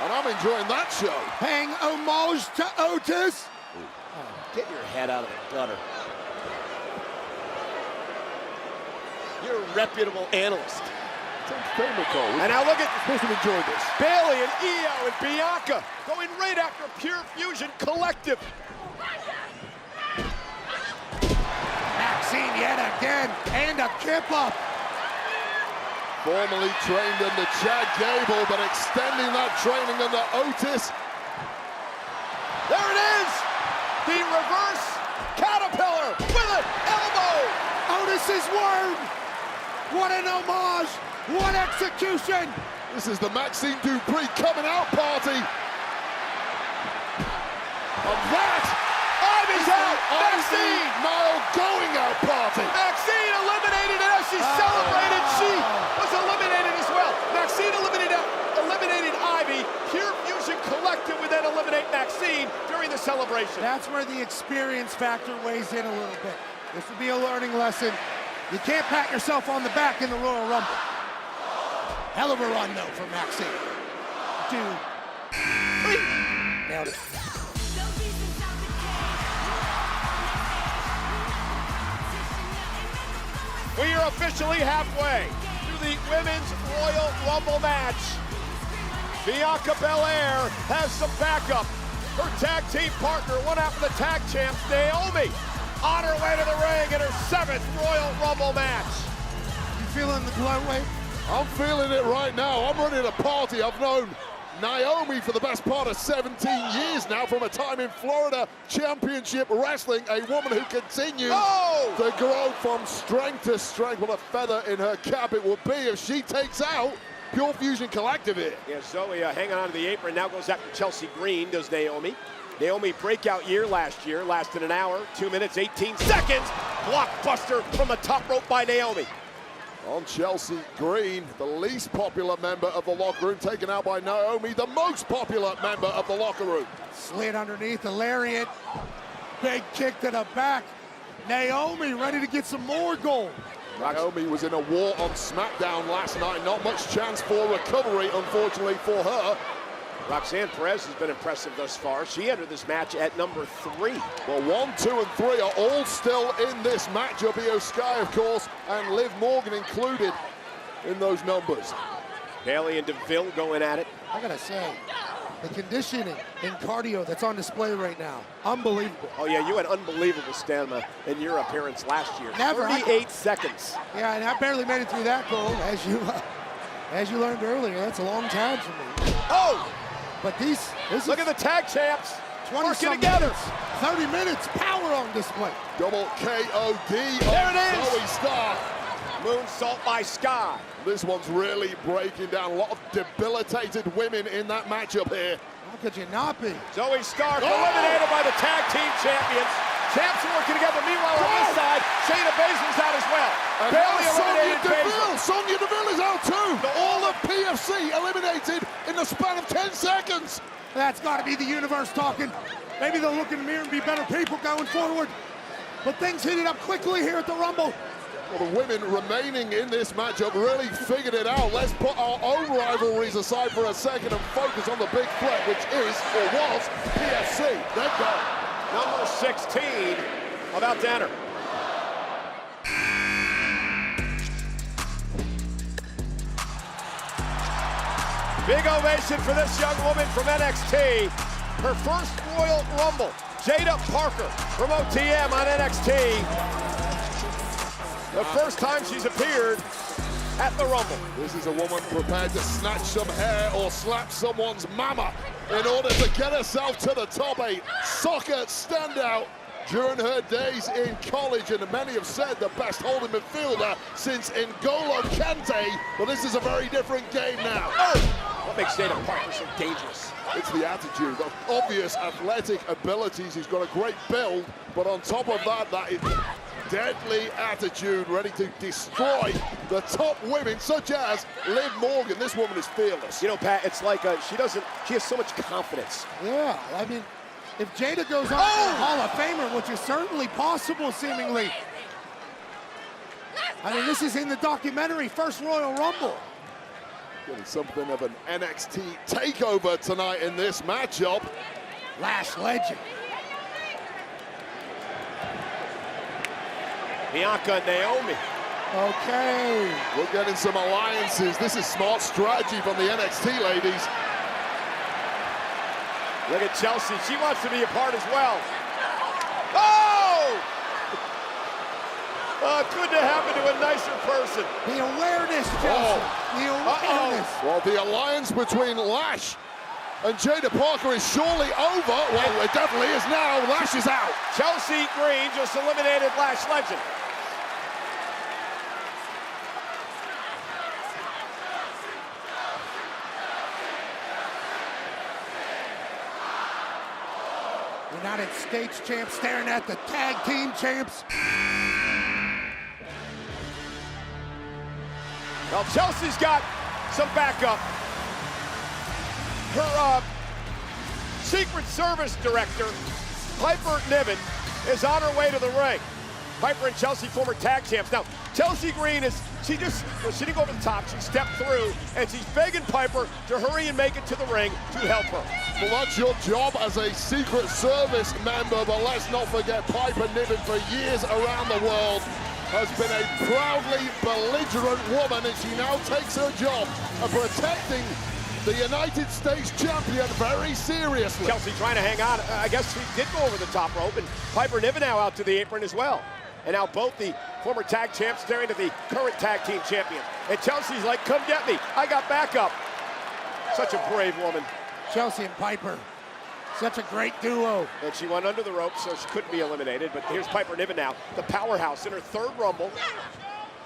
And I'm enjoying that show. Paying homage to Otis. Get your head out of the gutter. You're a reputable analyst. It's entertainment, Cole. And now look at We're supposed to enjoy this. Bailey and Io and Bianca going right after Pure Fusion Collective. Maxine yet again, and a kip up. Formerly trained under Chad Gable, but extending that training under Otis. There it is! The reverse caterpillar with an elbow! Otis's word. What an homage. What execution. This is the Maxine Dupree coming out party. And that Ivy's out! Maxine! Nile going out party. Maxine eliminated, and as she celebrated, she was eliminated as well. Maxine eliminated Ivy. Pure Fusion Collective would then eliminate Maxine during the celebration. That's where the experience factor weighs in a little bit. This would be a learning lesson. You can't pat yourself on the back in the Royal Rumble. Hell of a run, though, for Maxine. 2, 3. Nailed it. We are officially halfway through the Women's Royal Rumble match. Bianca Belair has some backup. Her tag team partner, one half of the tag champs, Naomi, on her way to the ring in her 7th Royal Rumble match. You feeling the glow, Wade? I'm feeling it right now. I'm ready to party. I've known Naomi for the best part of 17 years now from a time in Florida Championship Wrestling, a woman who continues to grow from strength to strength. What a feather in her cap it will be if she takes out Pure Fusion Collective here. Yeah, Zoe hanging on to the apron, now goes after Chelsea Green, does Naomi. Naomi breakout year last year, lasted an hour, 2 minutes, 18 seconds. Blockbuster from the top rope by Naomi. On Chelsea Green, the least popular member of the locker room, taken out by Naomi, the most popular member of the locker room. Slid underneath the lariat. Big kick to the back. Naomi ready to get some more gold. Naomi was in a war on SmackDown last night. Not much chance for recovery, unfortunately, for her. Roxanne Perez has been impressive thus far. She entered this match at number 3. Well, 1, 2, and 3 are all still in this matchup. Io Sky, of course, and Liv Morgan included in those numbers. Bailey and DeVille going at it. I gotta say, the conditioning and cardio that's on display right now, unbelievable. Oh yeah, you had unbelievable stamina in your appearance last year. Never. 38 seconds. Yeah, and I barely made it through that goal, as you learned earlier. That's a long time for me. Oh! But this Look is at the tag champs 20 working together. 30 minutes, power on display. Double KOD There on it is. Zoe Stark. Moonsault by Sky. This one's really breaking down. A lot of debilitated women in that matchup here. How could you not be? Zoe Stark eliminated by the tag team champions. Champs are working together. Meanwhile, on this side, Shayna Baszler's out as well. And Bailey now Sonya eliminated Deville. Baszler. Sonya Deville is out too. All of PFC eliminated in the span of 10 seconds. That's got to be the universe talking. Maybe they'll look in the mirror and be better people going forward. But things heated up quickly here at the Rumble. Well, the women remaining in this matchup really figured it out. Let's put our own rivalries aside for a second and focus on the big threat, which is, or was, PFC. They've got Number 16 about to enter. Big ovation for this young woman from NXT. Her first Royal Rumble. Jada Parker from OTM on NXT. The first time she's appeared at the Rumble. This is a woman prepared to snatch some hair or slap someone's mama in order to get herself to the top 8. Soccer standout during her days in college, and many have said the best holding midfielder since N'Golo Kante, but this is a very different game now. What makes Jada Parker so dangerous? It's the attitude, the obvious athletic abilities. He's got a great build, but on top of that, that is deadly attitude, ready to destroy the top women, such as Liv Morgan. This woman is fearless. You know, Pat, it's like she has so much confidence. Yeah, I mean, if Jada goes on to the Hall of Famer, which is certainly possible, seemingly. I mean, this is in the documentary, first Royal Rumble. Getting something of an NXT takeover tonight in this matchup. Lash legend. Bianca and Naomi. Okay. We're getting some alliances. This is smart strategy from the NXT ladies. Look at Chelsea. She wants to be a part as well. Oh! Couldn't have happened to a nicer person. The awareness, Chelsea. The awareness. Well, the alliance between Lash and Jada Parker is surely over. Well, it definitely is now. Lash is out. Chelsea Green just eliminated Lash Legend. United States champs staring at the tag team champs. Well, Chelsea's got some backup. Her Secret Service director, Piper Niven, is on her way to the ring. Piper and Chelsea, former tag champs. Now, Chelsea Green she didn't go over the top. She stepped through, and she's begging Piper to hurry and make it to the ring to help her. Well, that's your job as a Secret Service member, but let's not forget Piper Niven for years around the world has been a proudly belligerent woman, and she now takes her job of protecting the United States champion very seriously. Chelsea trying to hang on. I guess she did go over the top rope, and Piper Niven now out to the apron as well. And now both the former tag champs staring at the current tag team champions. And Chelsea's like, come get me. I got backup. Such a brave woman. Chelsea and Piper. Such a great duo. And she went under the rope, so she couldn't be eliminated. But here's Piper Niven now, the powerhouse in her third Rumble.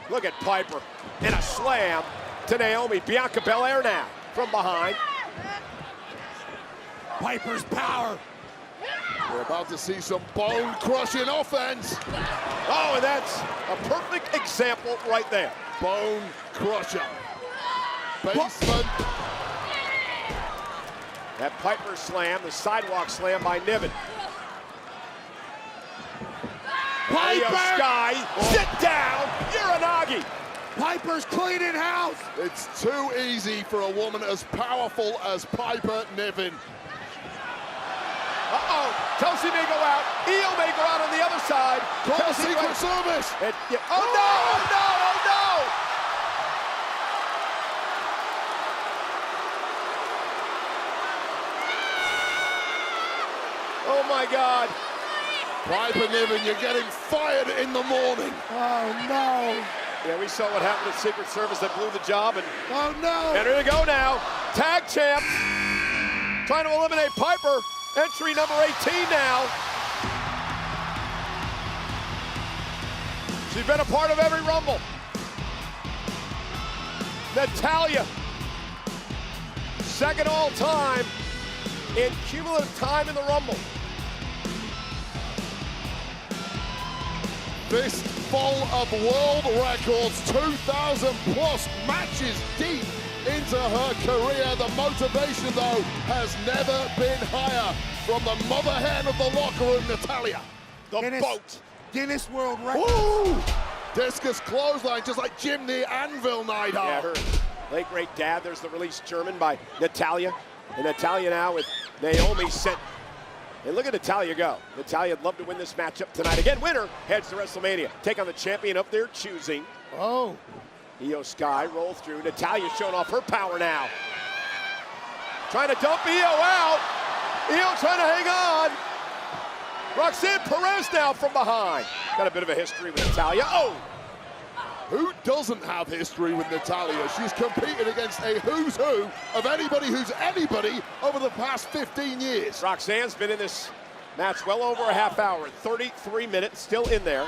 Look at Piper. And a slam to Naomi. Bianca Belair now from behind. Piper's power. We're about to see some bone-crushing offense. Oh, and that's a perfect example right there. Bone crusher. Basement. That Piper slam, the sidewalk slam by Niven. Io Sky, sit down, Uranagi. Piper's cleaning house. It's too easy for a woman as powerful as Piper Niven. Chelsea may go out. Io may go out on the other side. Call Secret Service. Oh no, oh no, oh no. Oh my God. Piper Niven, you're getting fired in the morning. Oh no. Yeah, we saw what happened at Secret Service that blew the job. And Oh no. here we go now. Tag champs trying to eliminate Piper. Entry number 18 now. She's been a part of every Rumble. Natalya, second all time in cumulative time in the Rumble. Fistful of world records, 2,000 plus matches deep into her career. The motivation, though, has never been higher from the mother hen of the locker room, Natalya. The boat. Guinness World Record. Ooh! Discus clothesline, just like Jim the Anvil Neidhart. Yeah, her late great dad. There's the release German by Natalya. And Natalya now with Naomi sent. And look at Natalya go. Natalya would love to win this matchup tonight. Again, winner heads to WrestleMania. Take on the champion of their choosing. Oh. Io Sky roll through. Natalya showing off her power now. Trying to dump Io out. Io trying to hang on. Roxanne Perez now from behind. Got a bit of a history with Natalya. Oh! Who doesn't have history with Natalya? She's competed against a who's who of anybody who's anybody over the past 15 years. Roxanne's been in this match well over a half hour. 33 minutes, still in there.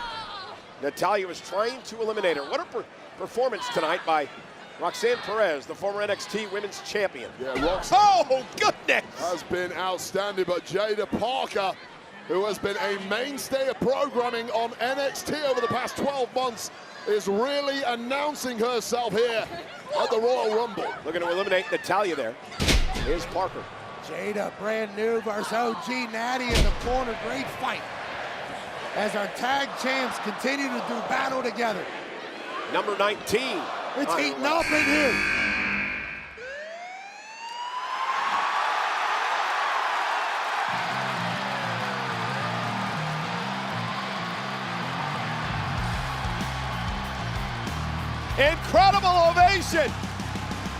Natalya was trying to eliminate her. What a performance tonight by Roxanne Perez, the former NXT Women's Champion. Yeah, Roxanne Oh, goodness! has been outstanding, but Jada Parker, who has been a mainstay of programming on NXT over the past 12 months, is really announcing herself here at the Royal Rumble. Looking to eliminate Natalya there. Here's Parker. Jada, brand new versus OG Natty in the corner. Great fight. As our tag champs continue to do battle together. Number 19. It's heating up in here. Incredible ovation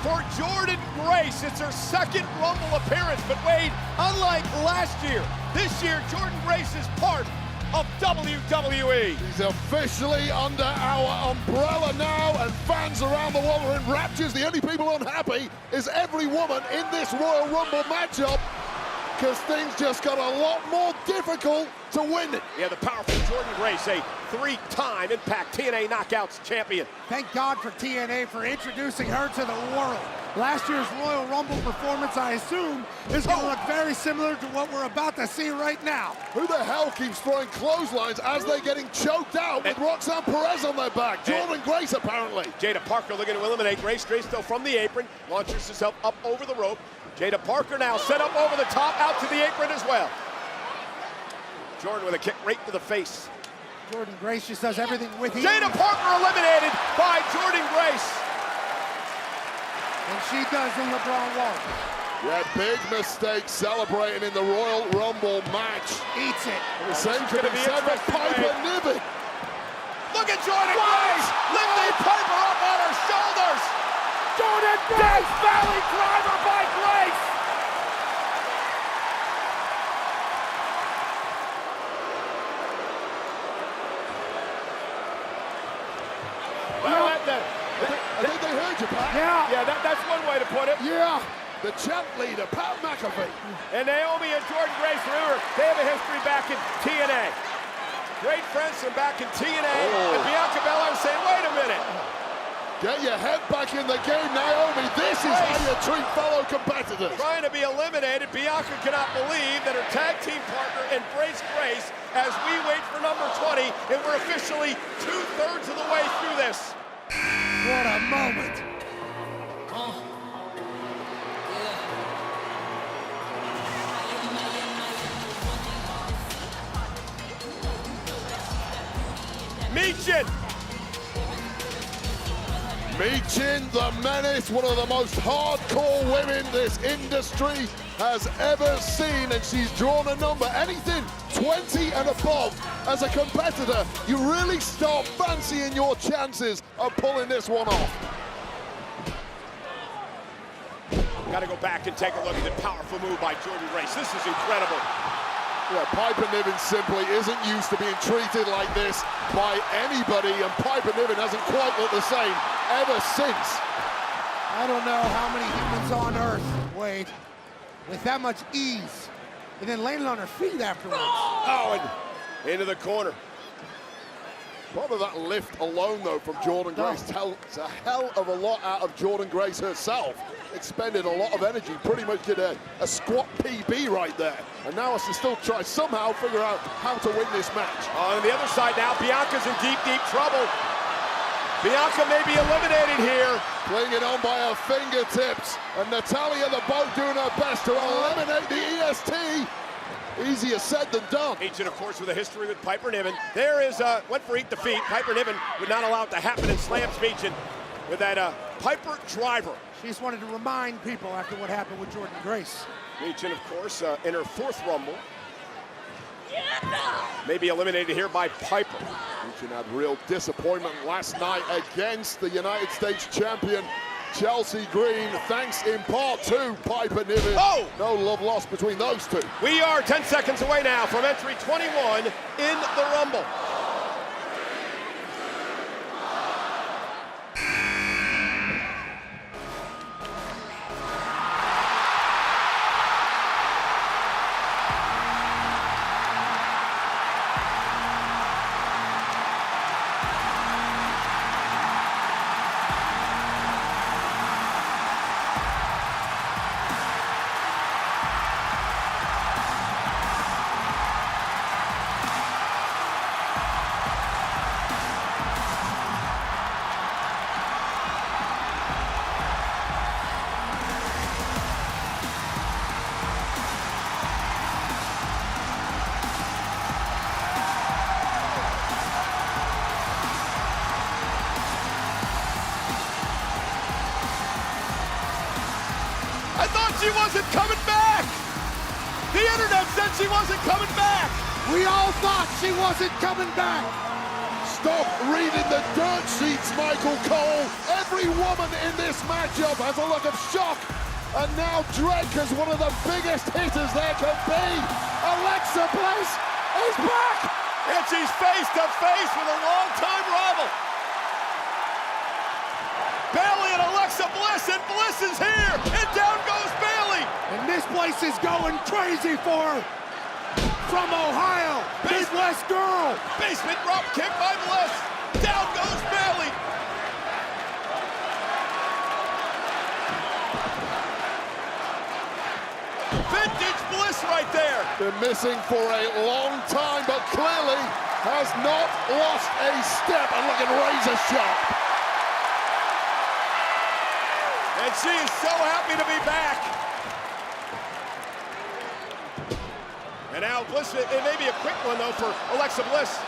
for Jordynne Grace. It's her second Rumble appearance, but Wade, unlike last year, this year Jordynne Grace is part of WWE. She's officially under our umbrella now, and fans around the world are in raptures. The only people unhappy is every woman in this Royal Rumble matchup, because things just got a lot more difficult to win it. Yeah, the powerful Jordynne Grace, a three-time Impact TNA Knockouts champion. Thank God for TNA for introducing her to the world. Last year's Royal Rumble performance, I assume, is going to look very similar to what we're about to see right now. Who the hell keeps throwing clotheslines as they're getting choked out with Roxanne Perez on their back? Jordynne Grace, apparently. Jada Parker looking to eliminate Grace. Grace still from the apron, launches herself up over the rope. Jada Parker now set up over the top, out to the apron as well. Jordynne with a kick right to the face. Jordynne Grace just does everything with ease. Jada Parker eliminated by Jordynne Grace. And she does the LeBron walk. Yeah, big mistake celebrating in the Royal Rumble match. Eats it. The same could be said for Piper Niven. Look at Jordynne Grace lifting Piper up on her shoulders. Jordynne Grace Valley driver by Grace. I think they heard you, Pat. Yeah, that's one way to put it. Yeah. The champ leader, Pat McAfee. And Naomi and Jordynne Grace, remember, they have a history back in TNA. Great friends from back in TNA. And Bianca Belair saying, wait a minute. Get your head back in the game, Naomi. This is how you treat fellow competitors. Trying to be eliminated, Bianca cannot believe that her tag team partner embraced Grace as we wait for number 20, and we're officially 2/3 of the way through this. What a moment. Michin. Michin, the menace, one of the most hardcore women this industry has ever seen, and she's drawn a number. Anything 20 and above as a competitor, you really start fancying your chances of pulling this one off. Got to go back and take a look at the powerful move by Jordynne Grace. This is incredible. Yeah, Piper Niven simply isn't used to being treated like this by anybody, and Piper Niven hasn't quite looked the same ever since. I don't know how many humans on Earth, Wade, with that much ease, and then landing on her feet afterwards. Oh, and into the corner. Part of that lift alone, though, from Jordynne Grace tells a hell of a lot out of Jordynne Grace herself. Expended a lot of energy, pretty much did a squat PB right there. And now has to still try somehow figure out how to win this match. On the other side now, Bianca's in deep, deep trouble. Bianca may be eliminated here. Clinging on by her fingertips. And Natalya the Boat doing her best to eliminate the EST. Easier said than done. Michin, of course, with a history with Piper Niven. There is, went for eat defeat. Piper Niven would not allow it to happen and slams Michin with that Piper driver. She just wanted to remind people after what happened with Jordynne Grace. Michin, of course, in her 4th Rumble. May be eliminated here by Piper. Michin had real disappointment last night against the United States champion, Chelsea Green, thanks in part to Piper Niven. Oh! No love lost between those two. We are 10 seconds away now from entry 21 in the Rumble. I thought she wasn't coming back. The internet said she wasn't coming back. We all thought she wasn't coming back. stop reading the dirt sheets, Michael Cole. Every woman in this matchup has a look of shock. And now Drake is one of the biggest hitters there can be. Alexa Bliss is back. And she's face to face with a longtime rival. Bayley and Alexa Bliss, and Bliss is here, and down goes Bayley. And this place is going crazy for her. From Ohio, Midwest girl. Basement drop kick by Bliss. Down goes Bayley. Vintage Bliss right there. Been missing for a long time, but clearly has not lost a step, and looking razor sharp. And she is so happy to be back. And now Bliss, it may be a quick one though for Alexa Bliss.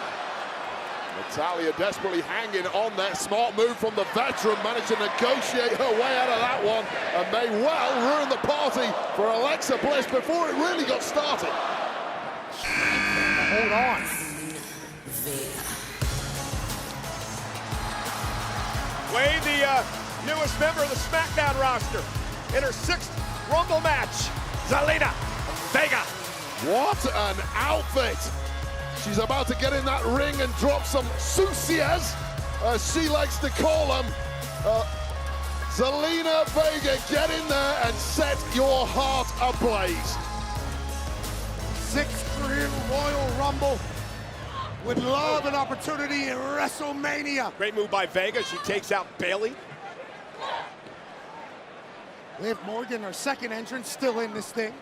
Natalya desperately hanging on there. Smart move from the veteran, managed to negotiate her way out of that one, and may well ruin the party for Alexa Bliss before it really got started. Hold on. Wade, the newest member of the SmackDown roster, in her 6th Rumble match, Zelina Vega. What an outfit! She's about to get in that ring and drop some sucias, as she likes to call them. Zelina Vega, get in there and set your heart ablaze. 6th career Royal Rumble with love and opportunity in WrestleMania. Great move by Vega. She takes out Bayley. Liv Morgan, her 2nd entrance, still in this thing.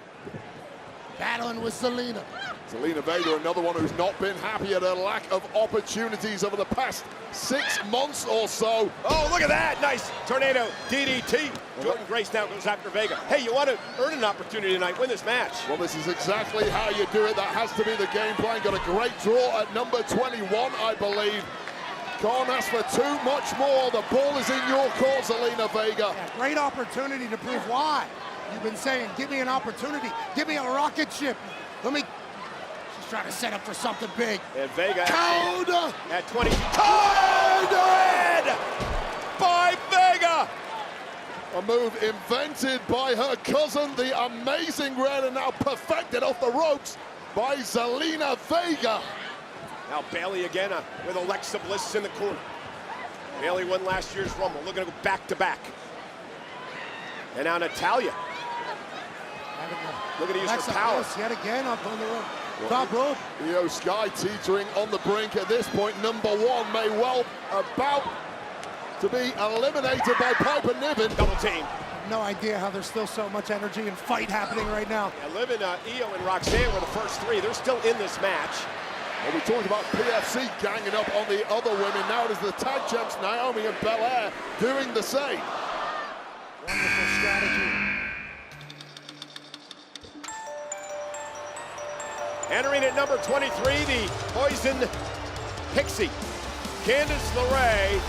Battling with Zelina. Zelina Vega, another one who's not been happy at her lack of opportunities over the past 6 months or so. Oh, look at that. Nice tornado DDT. Jordan Grace now goes after Vega. Hey, you want to earn an opportunity tonight, win this match. Well, this is exactly how you do it. That has to be the game plan. Got a great draw at number 21, I believe. Can't ask for too much more. The ball is in your court, Zelina Vega. Yeah, great opportunity to prove why. You've been saying, give me an opportunity. Give me a rocket ship. She's trying to set up for something big. And Vega Coda! at 20. Red by Vega. A move invented by her cousin, the Amazing Red, and now perfected off the ropes by Zelina Vega. Now Bayley again with Alexa Bliss in the corner. Bayley won last year's Rumble, looking to go back-to-back. And now Natalya. Looking to use her power. Bliss yet again up on the rope. Top rope. Io Sky teetering on the brink at this point. Number 1 may well about to be eliminated by Piper Niven. Double team. No idea how there's still so much energy and fight happening right now. Yeah, Liv and Io and Roxanne were the first 3. They're still in this match. Well, we talked about PFC ganging up on the other women. Now it is the tag champs, Naomi and Belair, doing the same. Wonderful strategy. Entering at number 23, the Poison Pixie. Candice LeRae,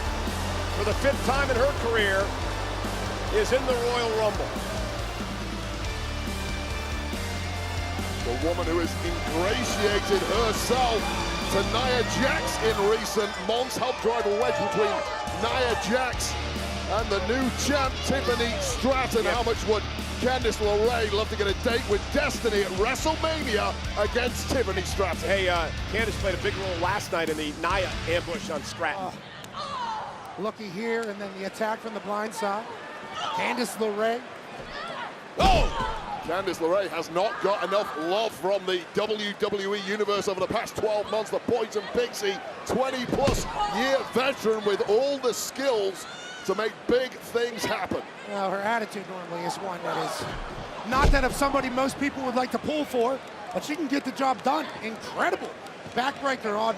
for the 5th time in her career, is in the Royal Rumble. The woman who has ingratiated herself to Nia Jax in recent months, helped drive a wedge between Nia Jax and the new champ, Tiffany Stratton. Yep. How much would Candice LeRae love to get a date with Destiny at WrestleMania against Tiffany Stratton? Hey, Candice played a big role last night in the Nia ambush on Stratton. Looky here, and then the attack from the blind side. Candice LeRae. Oh! Candice LeRae has not got enough love from the WWE Universe over the past 12 months. The Poison Pixie, 20-plus year veteran with all the skills to make big things happen. Well, her attitude normally is one that is not that of somebody most people would like to pull for, but she can get the job done. Incredible backbreaker on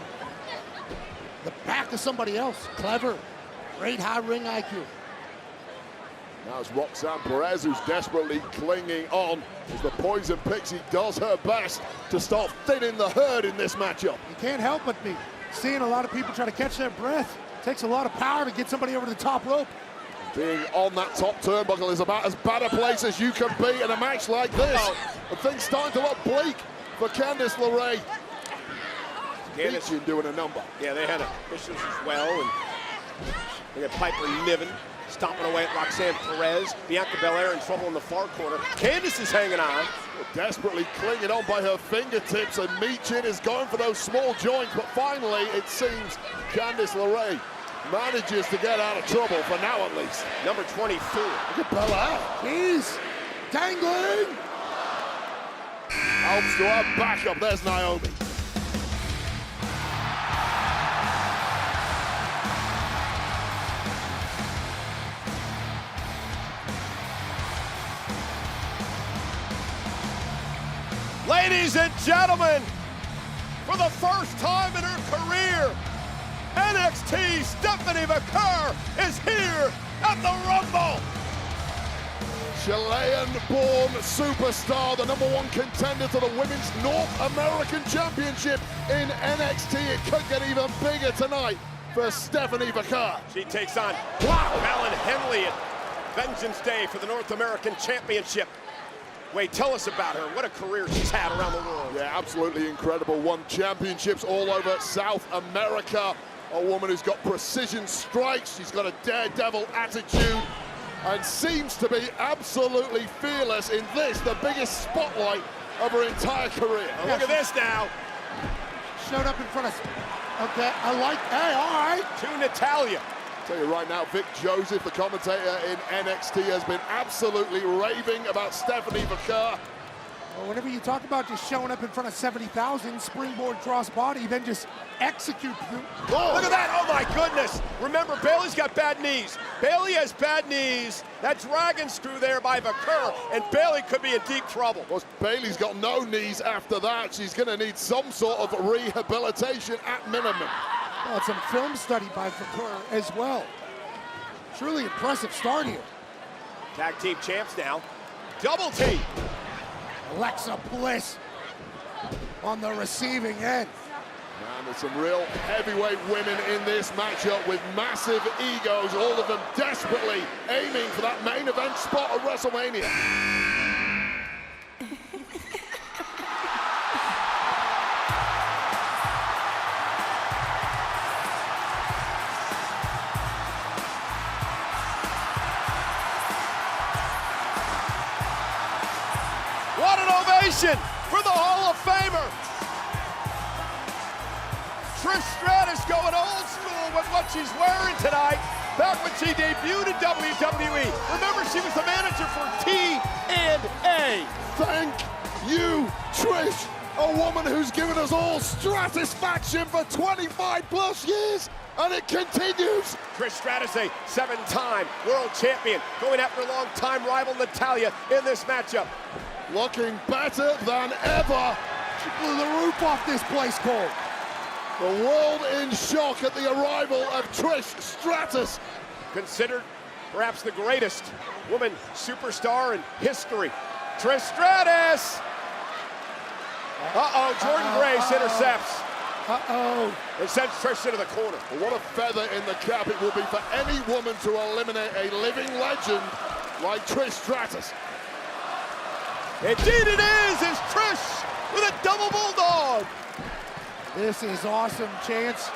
the back of somebody else. Clever, great high ring IQ. Now it's Roxanne Perez who's desperately clinging on as the Poison Pixie does her best to start thinning the herd in this matchup. You can't help but be seeing a lot of people try to catch their breath. Takes a lot of power to get somebody over the top rope. Being on that top turnbuckle is about as bad a place as you can be in a match like this. And things starting to look bleak for Candice LeRae. Candice Meechin doing a number. Yeah, they had officials as well, and we got Piper Niven stomping away at Roxanne Perez. Bianca Belair in trouble in the far corner. Candice is hanging on. Desperately clinging on by her fingertips, and Meechin is going for those small joints, but finally it seems Candice LeRae manages to get out of trouble, for now at least. Number 24. Look at Belair. Jeez, dangling. Helps to our backup, there's Naomi. Ladies and gentlemen, for the first time in her career, NXT Stephanie McCurr is here at the Rumble. Chilean-born superstar, the #1 contender to the Women's North American Championship in NXT. It could get even bigger tonight for Stephanie McCurr. She takes on Fallon Henley at Vengeance Day for the North American Championship. Wade, tell us about her. What a career she's had around the world. Yeah, absolutely incredible. Won championships all over South America. A woman who's got precision strikes. She's got a daredevil attitude and seems to be absolutely fearless in this, the biggest spotlight of her entire career. Oh, look at this now. Showed up in front of. Okay, I like. Hey, all right. To Natalya. Tell you right now, Vic Joseph, the commentator in NXT, has been absolutely raving about Stephanie McCurr. Well, whenever you talk about just showing up in front of 70,000, springboard crossbody, then just execute. Oh, look at that. Oh, my goodness. Remember, Bayley's got bad knees. Bayley has bad knees. That dragon screw there by McCurr, and Bayley could be in deep trouble. Well, Bayley's got no knees after that. She's going to need some sort of rehabilitation at minimum. Well, some film study by McCurr as well. Truly impressive start here. Tag team champs now. Double team. Alexa Bliss on the receiving end. Man, there's some real heavyweight women in this matchup with massive egos, all of them desperately aiming for that main event spot at WrestleMania. What an ovation for the Hall of Famer. Trish Stratus going old school with what she's wearing tonight. Back when she debuted in WWE. Remember, she was the manager for TNA. Thank you, Trish, a woman who's given us all satisfaction for 25 plus years, and it continues. Trish Stratus, a 7-time world champion, going after longtime rival Natalya in this matchup. Looking better than ever. She blew the roof off this place, Cole. The world in shock at the arrival of Trish Stratus. Considered perhaps the greatest woman superstar in history. Trish Stratus. Jordan Grace intercepts. And sends Trish into the corner. Well, what a feather in the cap it will be for any woman to eliminate a living legend like Trish Stratus. Indeed it is! It's Trish with a double bulldog. This is awesome, Chance.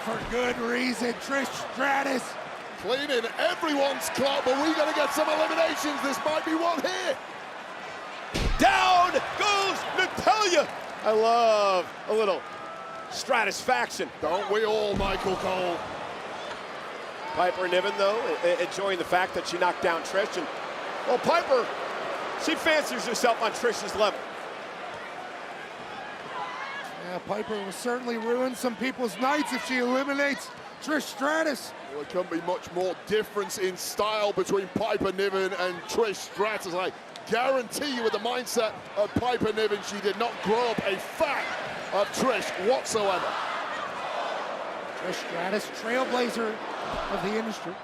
For good reason, Trish Stratus. Cleaning everyone's club, but we're going to get some eliminations. This might be one here. Down goes Natalya. I love a little Stratusfaction. Don't we all, Michael Cole? Piper Niven, though, enjoying the fact that she knocked down Trish. And, well, Piper, she fancies herself on Trish's level. Yeah, Piper will certainly ruin some people's nights if she eliminates Trish Stratus. Well, there can't be much more difference in style between Piper Niven and Trish Stratus. I guarantee you with the mindset of Piper Niven, she did not grow up a fan of Trish whatsoever. Trish Stratus, trailblazer of the industry.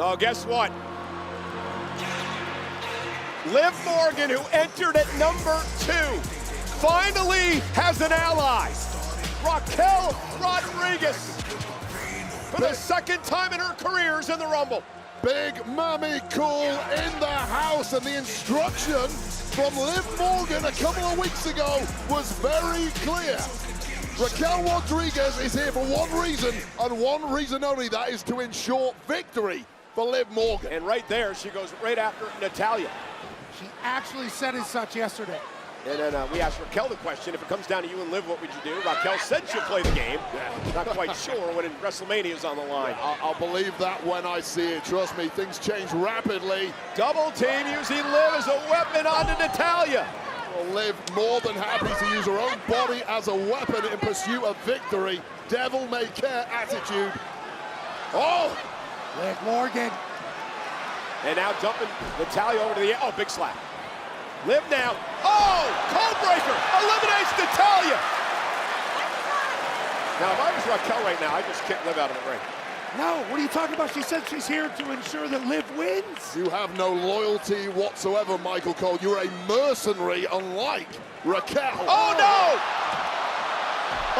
Oh, guess what? Liv Morgan, who entered at number 2, finally has an ally. Raquel Rodriguez, for the second time in her career, is in the Rumble. Big Mommy Cool in the house, and the instruction from Liv Morgan a couple of weeks ago was very clear. Raquel Rodriguez is here for one reason, and one reason only, that is to ensure victory for Liv Morgan. And right there, she goes right after Natalya. She actually said as such yesterday. And then we asked Raquel the question, if it comes down to you and Liv, what would you do? Raquel said she'll play the game. Not quite sure when WrestleMania is on the line. I'll believe that when I see it. Trust me, things change rapidly. Double team using Liv as a weapon onto Natalya. Well, Liv more than happy to use her own body as a weapon in pursuit of victory. Devil may care attitude. Oh! Liv Morgan. And now dumping Natalya over to the, oh, big slap. Liv now, oh, cold breaker, eliminates Natalya. Now, if I was Raquel right now, I'd just kick Liv out of the ring. No, what are you talking about? She said she's here to ensure that Liv wins. You have no loyalty whatsoever, Michael Cole. You're a mercenary, unlike Raquel. Oh, no!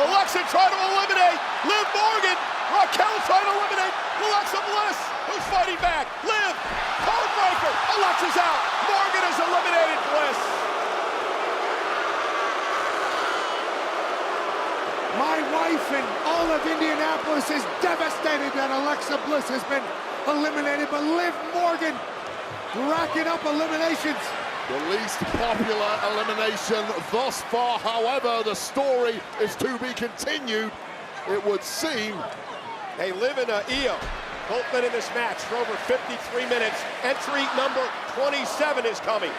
Alexa trying to eliminate Liv Morgan. Raquel trying to eliminate Alexa Bliss, who's fighting back. Liv, cold breaker, Alexa's out. Morgan has eliminated Bliss. My wife and all of Indianapolis is devastated that Alexa Bliss has been eliminated, but Liv Morgan racking up eliminations. The least popular elimination thus far. However, the story is to be continued, it would seem. They live in Io. Both been in this match for over 53 minutes. Entry number 27 is coming.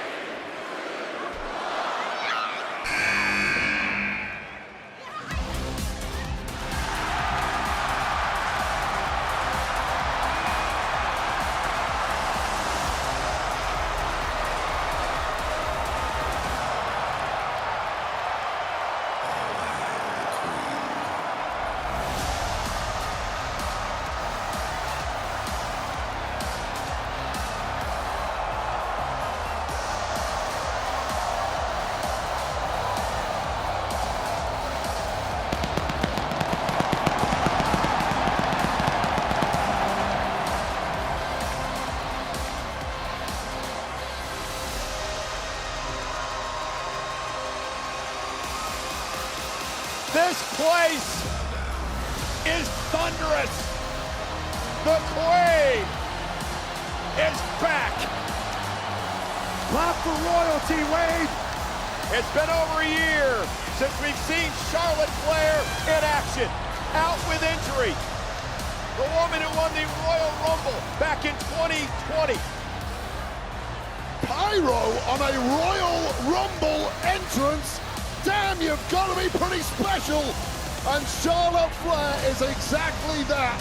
This place is thunderous. The Queen is back. Clap for royalty, Wade. It's been over a year since we've seen Charlotte Flair in action, out with injury. The woman who won the Royal Rumble back in 2020. Pyro on a Royal Rumble entrance. Damn, you've got to be pretty special. And Charlotte Flair is exactly that.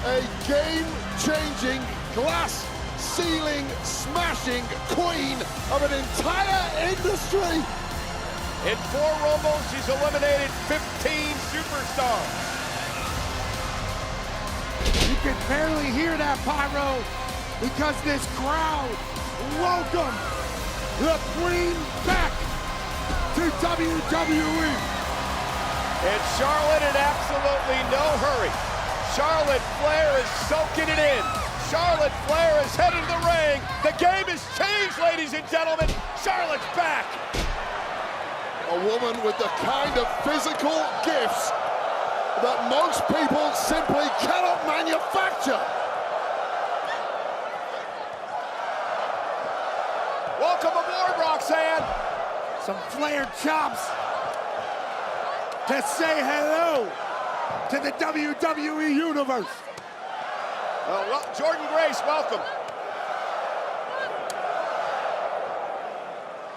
A game-changing, glass-ceiling, smashing queen of an entire industry. In 4 Rumbles, she's eliminated 15 superstars. You can barely hear that, Pyro, because this crowd welcome the Queen back to WWE. And Charlotte in absolutely no hurry. Charlotte Flair is soaking it in. Charlotte Flair is headed to the ring. The game has changed, ladies and gentlemen. Charlotte's back. A woman with the kind of physical gifts that most people simply cannot manufacture. Welcome aboard, Roxanne. Some Flair chops to say hello to the WWE Universe. Well, Jordan Grace, welcome.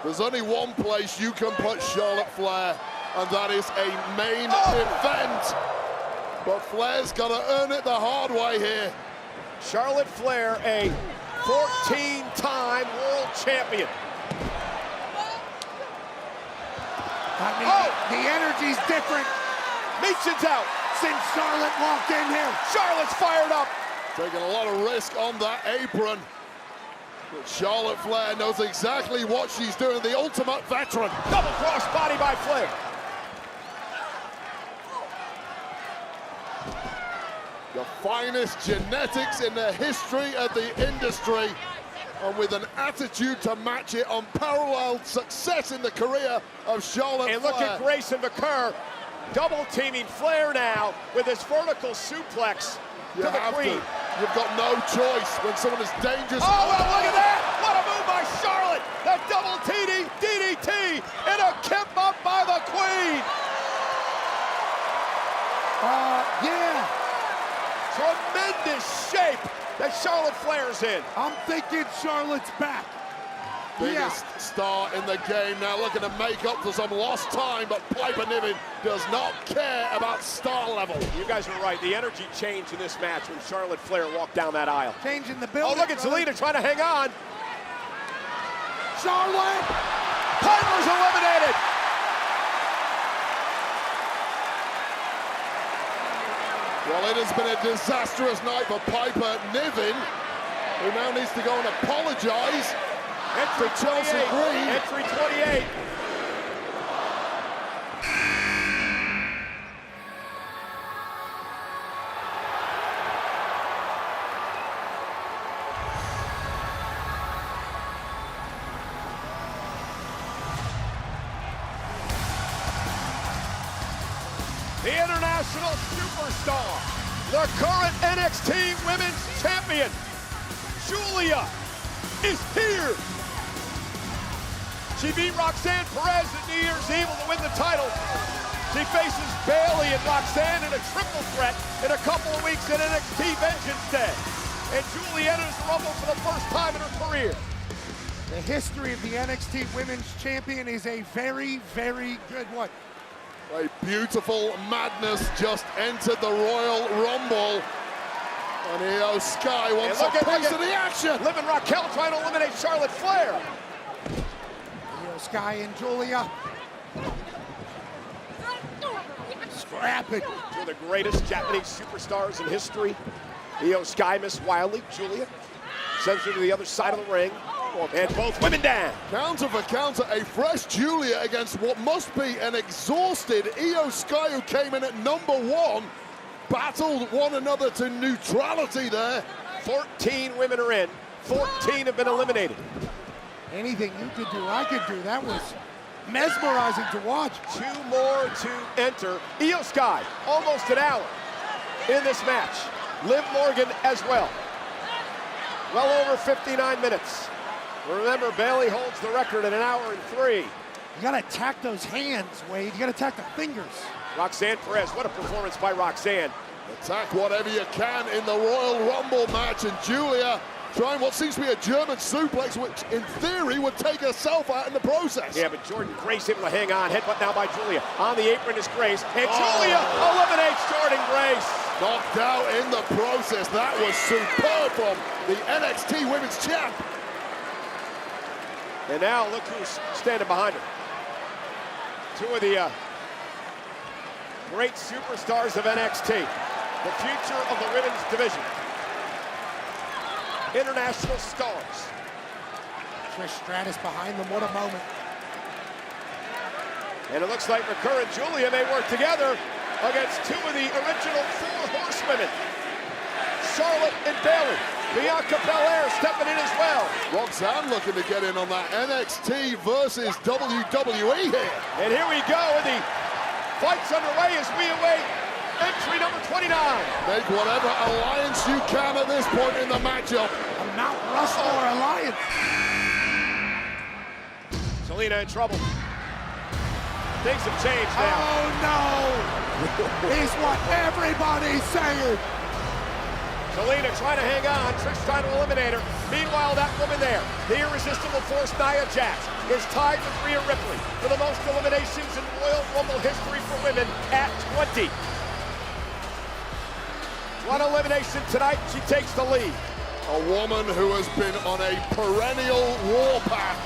There's only one place you can put Charlotte Flair, and that is a main event. But Flair's got to earn it the hard way here. Charlotte Flair, a 14-time world champion. I mean, the energy's different Meechan's out. since Charlotte walked in here. Charlotte's fired up. Taking a lot of risk on that apron. But Charlotte Flair knows exactly what she's doing, the ultimate veteran. Double cross body by Flair. The finest genetics in the history of the industry. and with an attitude to match it, unparalleled success in the career of Charlotte And look Flair. at Grayson McCurr double teaming Flair now with his vertical suplex You to the have Queen. to. You've got no choice when someone is dangerous. Oh, well, look at that! What a move by Charlotte! That double DDT and a kip up by the Queen! Yeah, Tremendous shape that Charlotte Flair's in. I'm thinking Charlotte's back. Biggest star in the game now, looking to make up for some lost time, but Piper Niven does not care about star level. You guys are right. The energy changed in this match when Charlotte Flair walked down that aisle. Changing the Oh, building. look at Zelina trying to hang on. Charlotte! Piper's eliminated. Well, it has been a disastrous night for Piper Niven, who now needs to go and apologize Entry to Chelsea 28. Green. Entry 28. The international superstar, the current NXT Women's Champion, Julia, is here. She beat Roxanne Perez at New Year's Eve to win the title. She faces Bayley and Roxanne in a triple threat in a couple of weeks at NXT Vengeance Day. And Julia enters the Rumble for the first time in her career. The history of the NXT Women's Champion is a very, very good one. A beautiful madness just entered the Royal Rumble. And Io Sky wants a piece of the action. Liv and Raquel trying to eliminate Charlotte Flair. Io Sky and Julia. Scrapping. Two of the greatest Japanese superstars in history. Io Sky missed wildly. Julia sends her to the other side of the ring. And both women down. Counter for counter, a fresh Julia against what must be an exhausted Io Sky, who came in at number one. Battled one another to neutrality there. 14 women are in. 14 have been eliminated. Anything you could do, I could do. That was mesmerizing to watch. 2 more to enter. Io Sky, almost an hour in this match. Liv Morgan as well. Well over 59 minutes. Remember, Bayley holds the record at 1 hour and 3. You gotta attack those hands, Wade. You gotta attack the fingers. Roxanne Perez, what a performance by Roxanne. Attack whatever you can in the Royal Rumble match, and Julia trying what seems to be a German suplex, which in theory would take herself out in the process. Yeah, but Jordan Grace able to hang on. Headbutt now by Julia. On the apron is Grace, and Julia eliminates Jordan Grace. Knocked out in the process. That was superb from the NXT Women's Champ. And now look who's standing behind her. Two of the great superstars of NXT. The future of the women's division. International stars. Trish Stratus behind them. What a moment. And it looks like McCurr and Julia may work together against two of the original 4 horsewomen. Charlotte and Bayley. Bianca Belair stepping in as well. Roxanne looking to get in on that NXT versus WWE here. And here we go, and the fight's underway as we await entry number 29. Make whatever alliance you can at this point in the matchup. A Mount Rushmore alliance. Zelina in trouble. Things have changed now. Oh no! Is what everybody's saying. Zelina trying to hang on. Trish trying to eliminate her. Meanwhile, that woman there, the irresistible force Nia Jax, is tied with Rhea Ripley for the most eliminations in Royal Rumble history for women at 20. One elimination tonight, she takes the lead. A woman who has been on a perennial warpath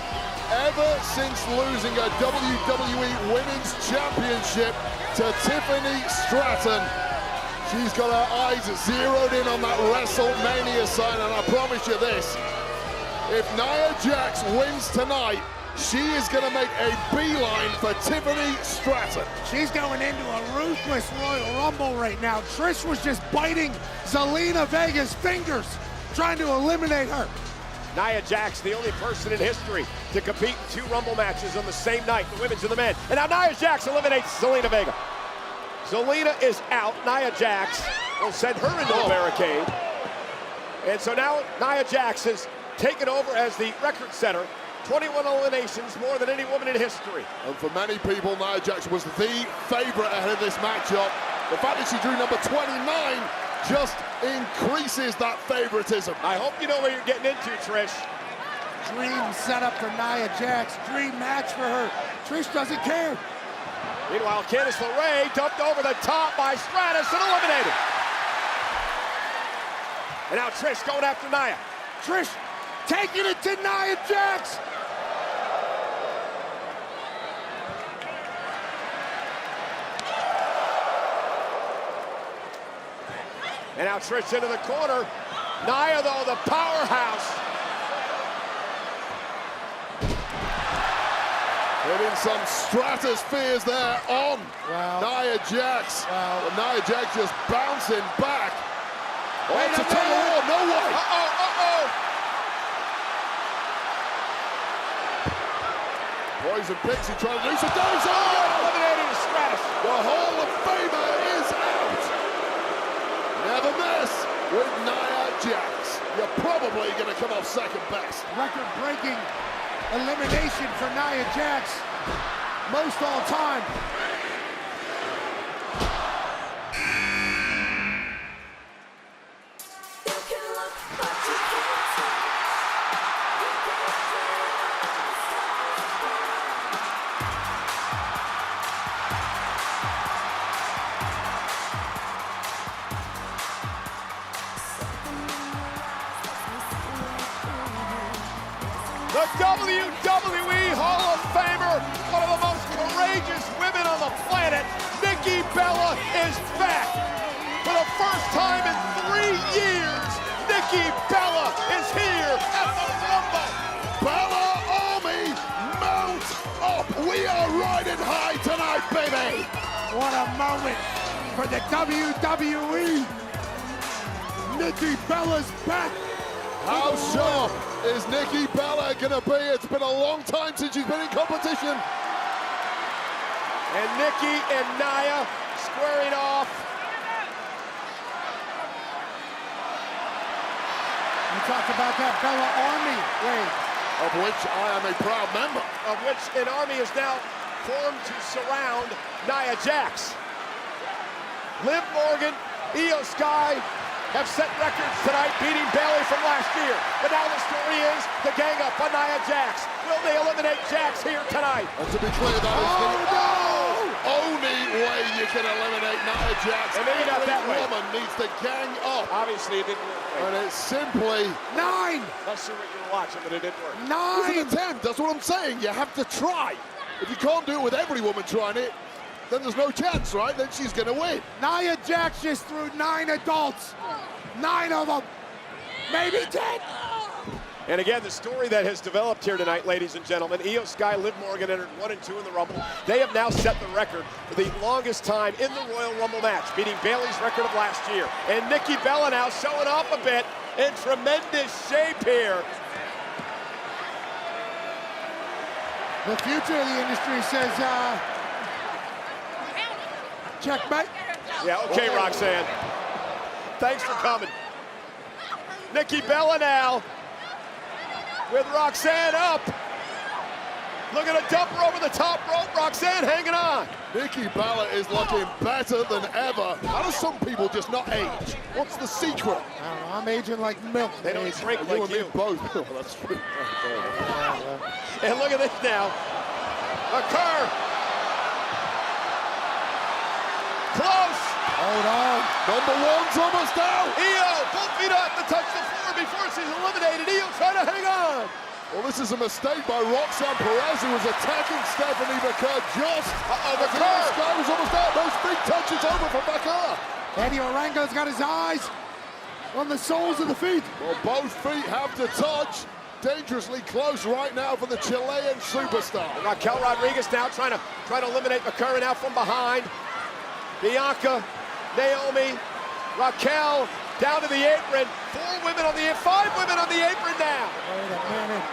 ever since losing a WWE Women's Championship to Tiffany Stratton. She's got her eyes zeroed in on that WrestleMania sign, and I promise you this, if Nia Jax wins tonight, she is going to make a beeline for Tiffany Stratton. She's going into a ruthless Royal Rumble right now. Trish was just biting Zelina Vega's fingers, trying to eliminate her. Nia Jax, the only person in history to compete in 2 Rumble matches on the same night, the women's and the men. And now Nia Jax eliminates Zelina Vega. Zelina is out. Nia Jax will send her into the barricade. And so now Nia Jax has taken over as the record setter. 21 eliminations, more than any woman in history. And for many people, Nia Jax was the favorite ahead of this matchup. The fact that she drew number 29 just increases that favoritism. I hope you know where you're getting into, Trish. Dream setup for Nia Jax. Dream match for her. Trish doesn't care. Meanwhile, Candice LeRae dumped over the top by Stratus and eliminated. And now Trish going after Nia. Trish taking it to Nia Jax. And now Trish into the corner. Nia, though, the powerhouse. Hitting some stratospheres there on Nia Jax. Wow. But Nia Jax just bouncing back. Wait To a tell you minute. what, no way. Poison Pixie trying to do some damage. Eliminating Stratus. The Hall of Famer is out. Never miss with Nia Jax. You're probably going to come off second best. Record-breaking elimination for Nia Jax. Most all time. The WWE Hall of Famer, one of the most courageous women on the planet, Nikki Bella is back. For the first time in 3 years, Nikki Bella is here at the Rumble. Bella Army, mount up. We are riding high tonight, baby. What a moment for the WWE. Nikki Bella's back. How sharp is Nikki Bella going to be? It's been a long time since she's been in competition. And Nikki and Nia squaring off. You talked about that Bella Army, Wade. Of which I am a proud member. Of which an army is now formed to surround Nia Jax. Liv Morgan, Io Sky have set records tonight, beating Bayley from last year. But now the story is the gang up on Nia Jax. Will they eliminate Jax here tonight? And to be clear, that is the only way you can eliminate Nia Jax. And maybe not that way. Woman needs to gang up. Obviously, it didn't work. And it's simply 9. Not sure what you were watching, but it didn't work. 9. it's an attempt. That's what I'm saying. You have to try. If you can't do it with every woman trying it, then there's no chance, right? Then she's going to win. Nia Jax just threw 9 adults. 9 of them. Maybe 10. And again, the story that has developed here tonight, ladies and gentlemen, Io Sky, Liv Morgan entered 1 and 2 in the Rumble. They have now set the record for the longest time in the Royal Rumble match, beating Bayley's record of last year. And Nikki Bella now showing off a bit in tremendous shape here. The future of the industry says, checkmate. Yeah, okay, Roxanne. Thanks for coming. Nikki Bella now with Roxanne up. Looking to dump her over the top rope. Roxanne hanging on. Nikki Bella is looking better than ever. How do some people just not age? What's the secret? I don't know, I'm aging like milk. They don't drink You like and me you. both. That's true. And look at this now. Occur. Close. Hold on. Number 1's almost out. Io, both feet up to touch the floor before she's eliminated. Io trying to hang on. Well, this is a mistake by Roxanne Perez, who was attacking Stephanie Baker just Uh-oh, as Baker. Io Sky was almost out. Those big touches over for Baker. Eddie Orango's got his eyes on the soles of the feet. Well, both feet have to touch. Dangerously close right now for the Chilean superstar. Raquel Rodriguez now trying to eliminate Baker now from behind. Bianca, Naomi, Raquel, down to the apron. 5 women on the apron now. Wait a minute.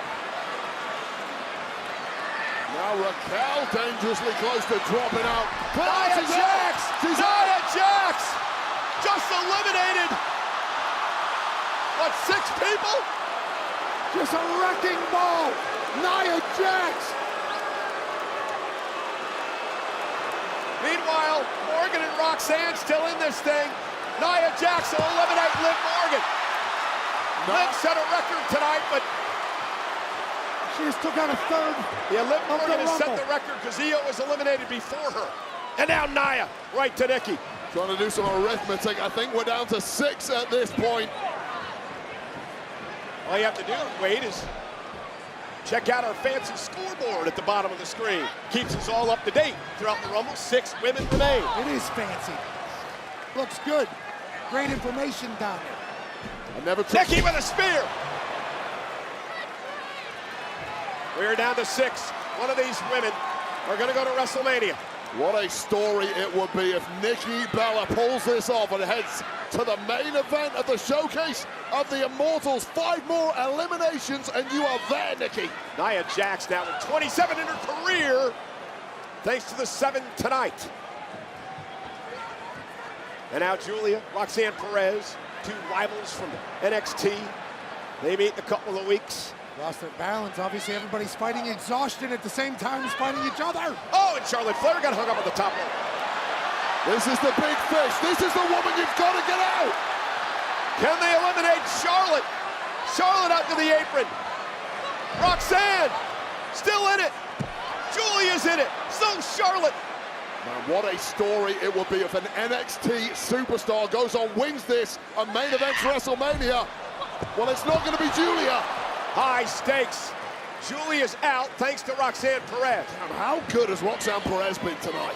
Now Raquel dangerously close to dropping out. Nia Jax! Nia Jax! Just eliminated, what, 6 people? Just a wrecking ball. Nia Jax. Meanwhile, Morgan and Roxanne still in this thing. Nia Jax will eliminate Liv Morgan. Liv set a record tonight, but She just took out a third. yeah, Liv of Morgan the has set Rumble. the record because Io was eliminated before her. And now Nia, right to Nikki. Trying to do some arithmetic. I think we're down to 6 at this point. All you have to do, Wade, is check out our fancy scoreboard at the bottom of the screen. Keeps us all up to date throughout the Rumble. 6 women remain. It is fancy. Looks good. Great information down there. I never took Nikki with a spear. We're down to 6. One of these women are going to go to WrestleMania. What a story it would be if Nikki Bella pulls this off and heads to the main event of the Showcase of the Immortals. 5 more eliminations and you are there, Nikki. Nia Jax now with 27 in her career, thanks to the 7 tonight. And now Julia, Roxanne Perez, 2 rivals from NXT. They meet in a couple of weeks. Lost their balance. Obviously, everybody's fighting exhaustion at the same time as fighting each other. Oh, and Charlotte Flair got hung up on the top rope. This is the big fish. This is the woman you've got to get out. Can they eliminate Charlotte? Charlotte out to the apron. Roxanne, still in it. Julia's in it. So Charlotte. Man, what a story it would be if an NXT superstar goes on, wins this, a main event WrestleMania. Well, it's not going to be Julia. High stakes. Julia's out thanks to Roxanne Perez. And how good has Roxanne Perez been tonight?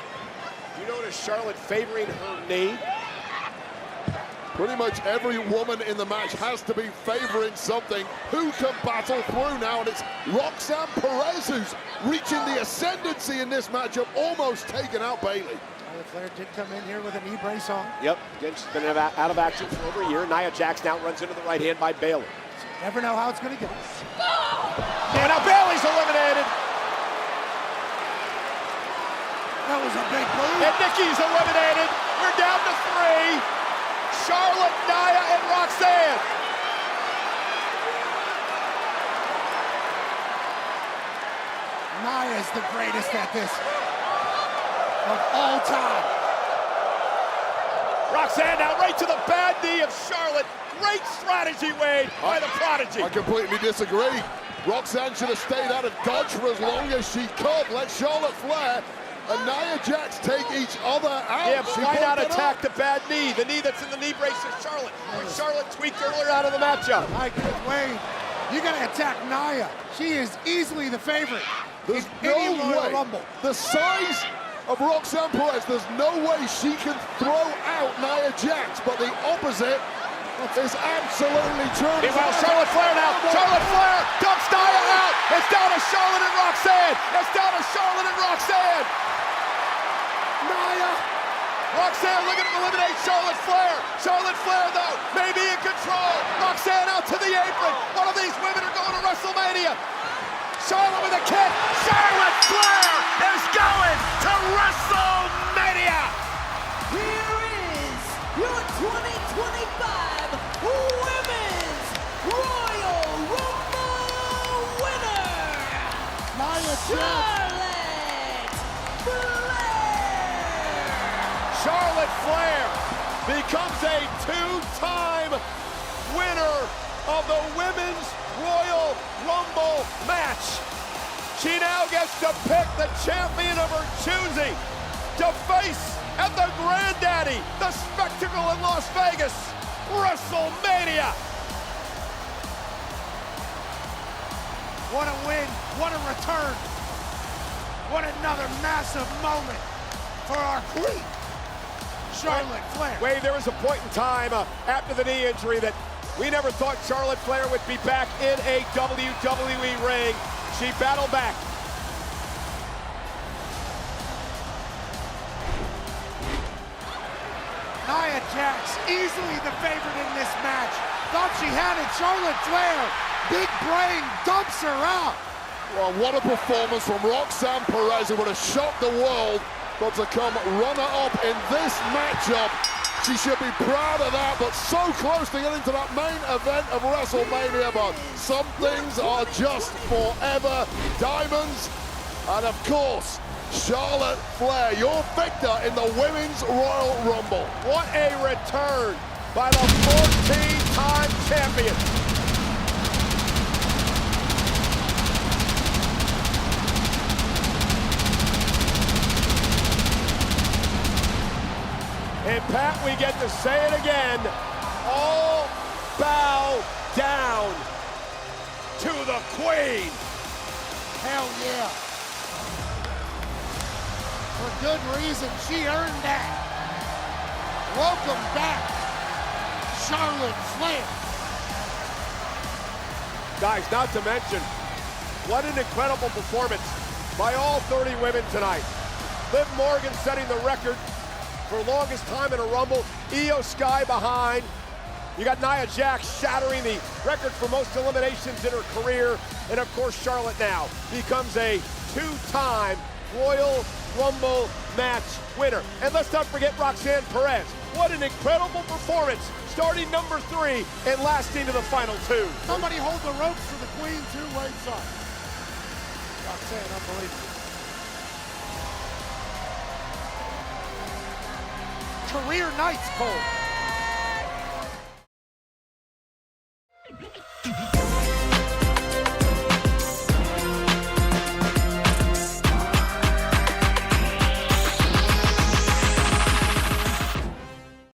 You notice Charlotte favoring her knee? Pretty much every woman in the match has to be favoring something. Who can battle through now? And it's Roxanne Perez who's reaching the ascendancy in this matchup, almost taking out Bayley. Charlotte Flair did come in here with a knee brace on. Yep, again, she's been out of action for over a year. Nia Jax now runs into the right hand by Bayley. Never know how it's going to go. And now Bayley's eliminated. That was a big move. And Nikki's eliminated. We're down to 3. Charlotte, Nia, and Roxanne. Nia is the greatest at this of all time. Roxanne now right to the bad knee of Charlotte. Great strategy, Wade, by the Prodigy. I completely disagree. Roxanne should have stayed out of dodge for as long as she could. Let Charlotte Flair and Nia Jax take each other out. Yeah, but She why not broke it attack up. the bad knee? The knee that's in the knee brace of Charlotte, which Charlotte tweaked earlier out of the matchup. I agree with Wade. You got to attack Nia. She is easily the favorite. There's in any no Royal way. Rumble. The size of Roxanne Perez, there's no way she can throw out Nia Jax, but the opposite is absolutely true. Meanwhile, Charlotte Flair now. Charlotte Flair dumps Nia out. It's down to Charlotte and Roxanne. It's down to Charlotte and Roxanne. Nia. Roxanne looking to eliminate Charlotte Flair. Charlotte Flair, though, may be in control. Roxanne out to the apron. One of these women are going to WrestleMania. Charlotte with a kick. Charlotte Flair is going to WrestleMania. Here is your 2025 Women's Royal Rumble winner, Nia Jax. Charlotte Flair. Charlotte Flair becomes a 2-time winner of the Women's Royal Rumble match. She now gets to pick the champion of her choosing to face at the Granddaddy, the spectacle in Las Vegas, WrestleMania. What a win. What a return. What another massive moment for our queen, Charlotte Flair. Wade, there was a point in time after the knee injury that we never thought Charlotte Flair would be back in a WWE ring. She battled back. Nia Jax, easily the favorite in this match. Thought she had it. Charlotte Flair, big brain, dumps her out. Well, what a performance from Roxanne Perez, who would have shocked the world, but to come runner-up in this matchup. She should be proud of that, but so close to getting to that main event of WrestleMania, but some things are just forever diamonds. And of course, Charlotte Flair, your victor in the Women's Royal Rumble. What a return by the 14-time champion. And Pat, we get to say it again, all bow down to the Queen. Hell yeah. For good reason, she earned that. Welcome back, Charlotte Flair. Guys, not to mention, what an incredible performance by all 30 women tonight. Liv Morgan setting the record for longest time in a Rumble. Io Sky behind. You got Nia Jax shattering the record for most eliminations in her career. And of course, Charlotte now becomes a two-time Royal Rumble match winner. And let's not forget Roxanne Perez. What an incredible performance, starting number 3 and lasting to the final 2. Somebody hold the ropes for the Queen too, ringside. Roxanne, unbelievable. Career nights, Cole.